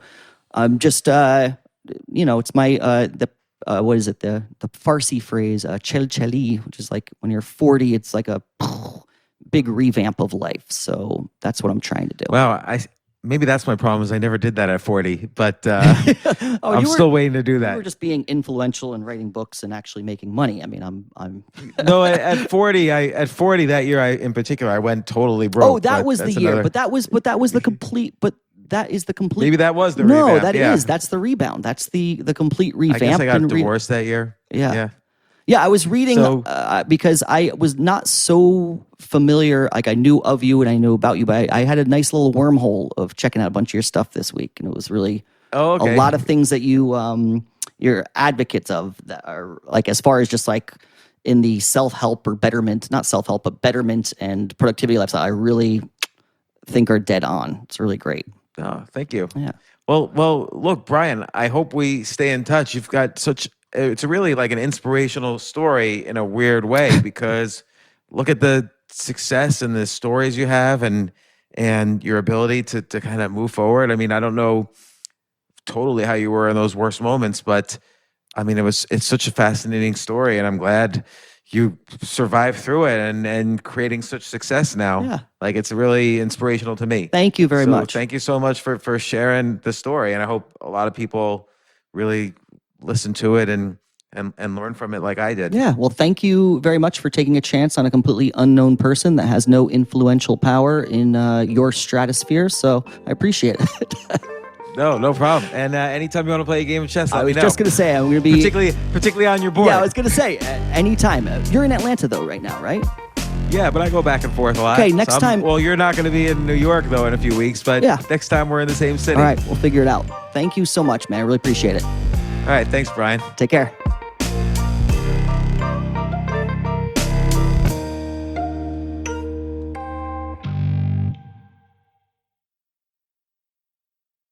I'm just, it's my, what is it? The Farsi phrase, chelcheli, which is like when you're 40, it's like a big revamp of life. So that's what I'm trying to do. Wow. Maybe that's my problem is I never did that at 40, but I'm still waiting to do that. You were just being influential and writing books and actually making money. I mean, I'm No, at 40 that year in particular, I went totally broke. Oh, that was the year, but that was the complete, that is the complete. Maybe that was the revamp. No, that's the rebound. That's the complete revamp. I guess I got divorced that year. Yeah, I was reading because I was not so familiar. Like I knew of you and I knew about you, but I had a nice little wormhole of checking out a bunch of your stuff this week, and it was really a lot of things that you're advocates of that are like as far as just like in the self-help or betterment, not self-help, but betterment and productivity lifestyle. I really think are dead on. It's really great. Oh, thank you. Yeah. Well, look, Brian, I hope we stay in touch. You've got it's really like an inspirational story in a weird way because look at the success and the stories you have and your ability to kind of move forward. I mean, I don't know totally how you were in those worst moments, but I mean, it's such a fascinating story and I'm glad you survived through it and creating such success now. Yeah. Like it's really inspirational to me. Thank you very much. Thank you so much for sharing the story. And I hope a lot of people really listen to it and learn from it like I did. Yeah. Well, thank you very much for taking a chance on a completely unknown person that has no influential power in your stratosphere. So I appreciate it. No problem. And anytime you want to play a game of chess, let me know. I was just going to say, I'm going to be... Particularly on your board. Yeah, I was going to say, anytime. You're in Atlanta, though, right now, right? Yeah, but I go back and forth a lot. Okay, next time... Well, you're not going to be in New York, though, in a few weeks, but next time we're in the same city. All right, we'll figure it out. Thank you so much, man. I really appreciate it. All right, thanks, Brian. Take care.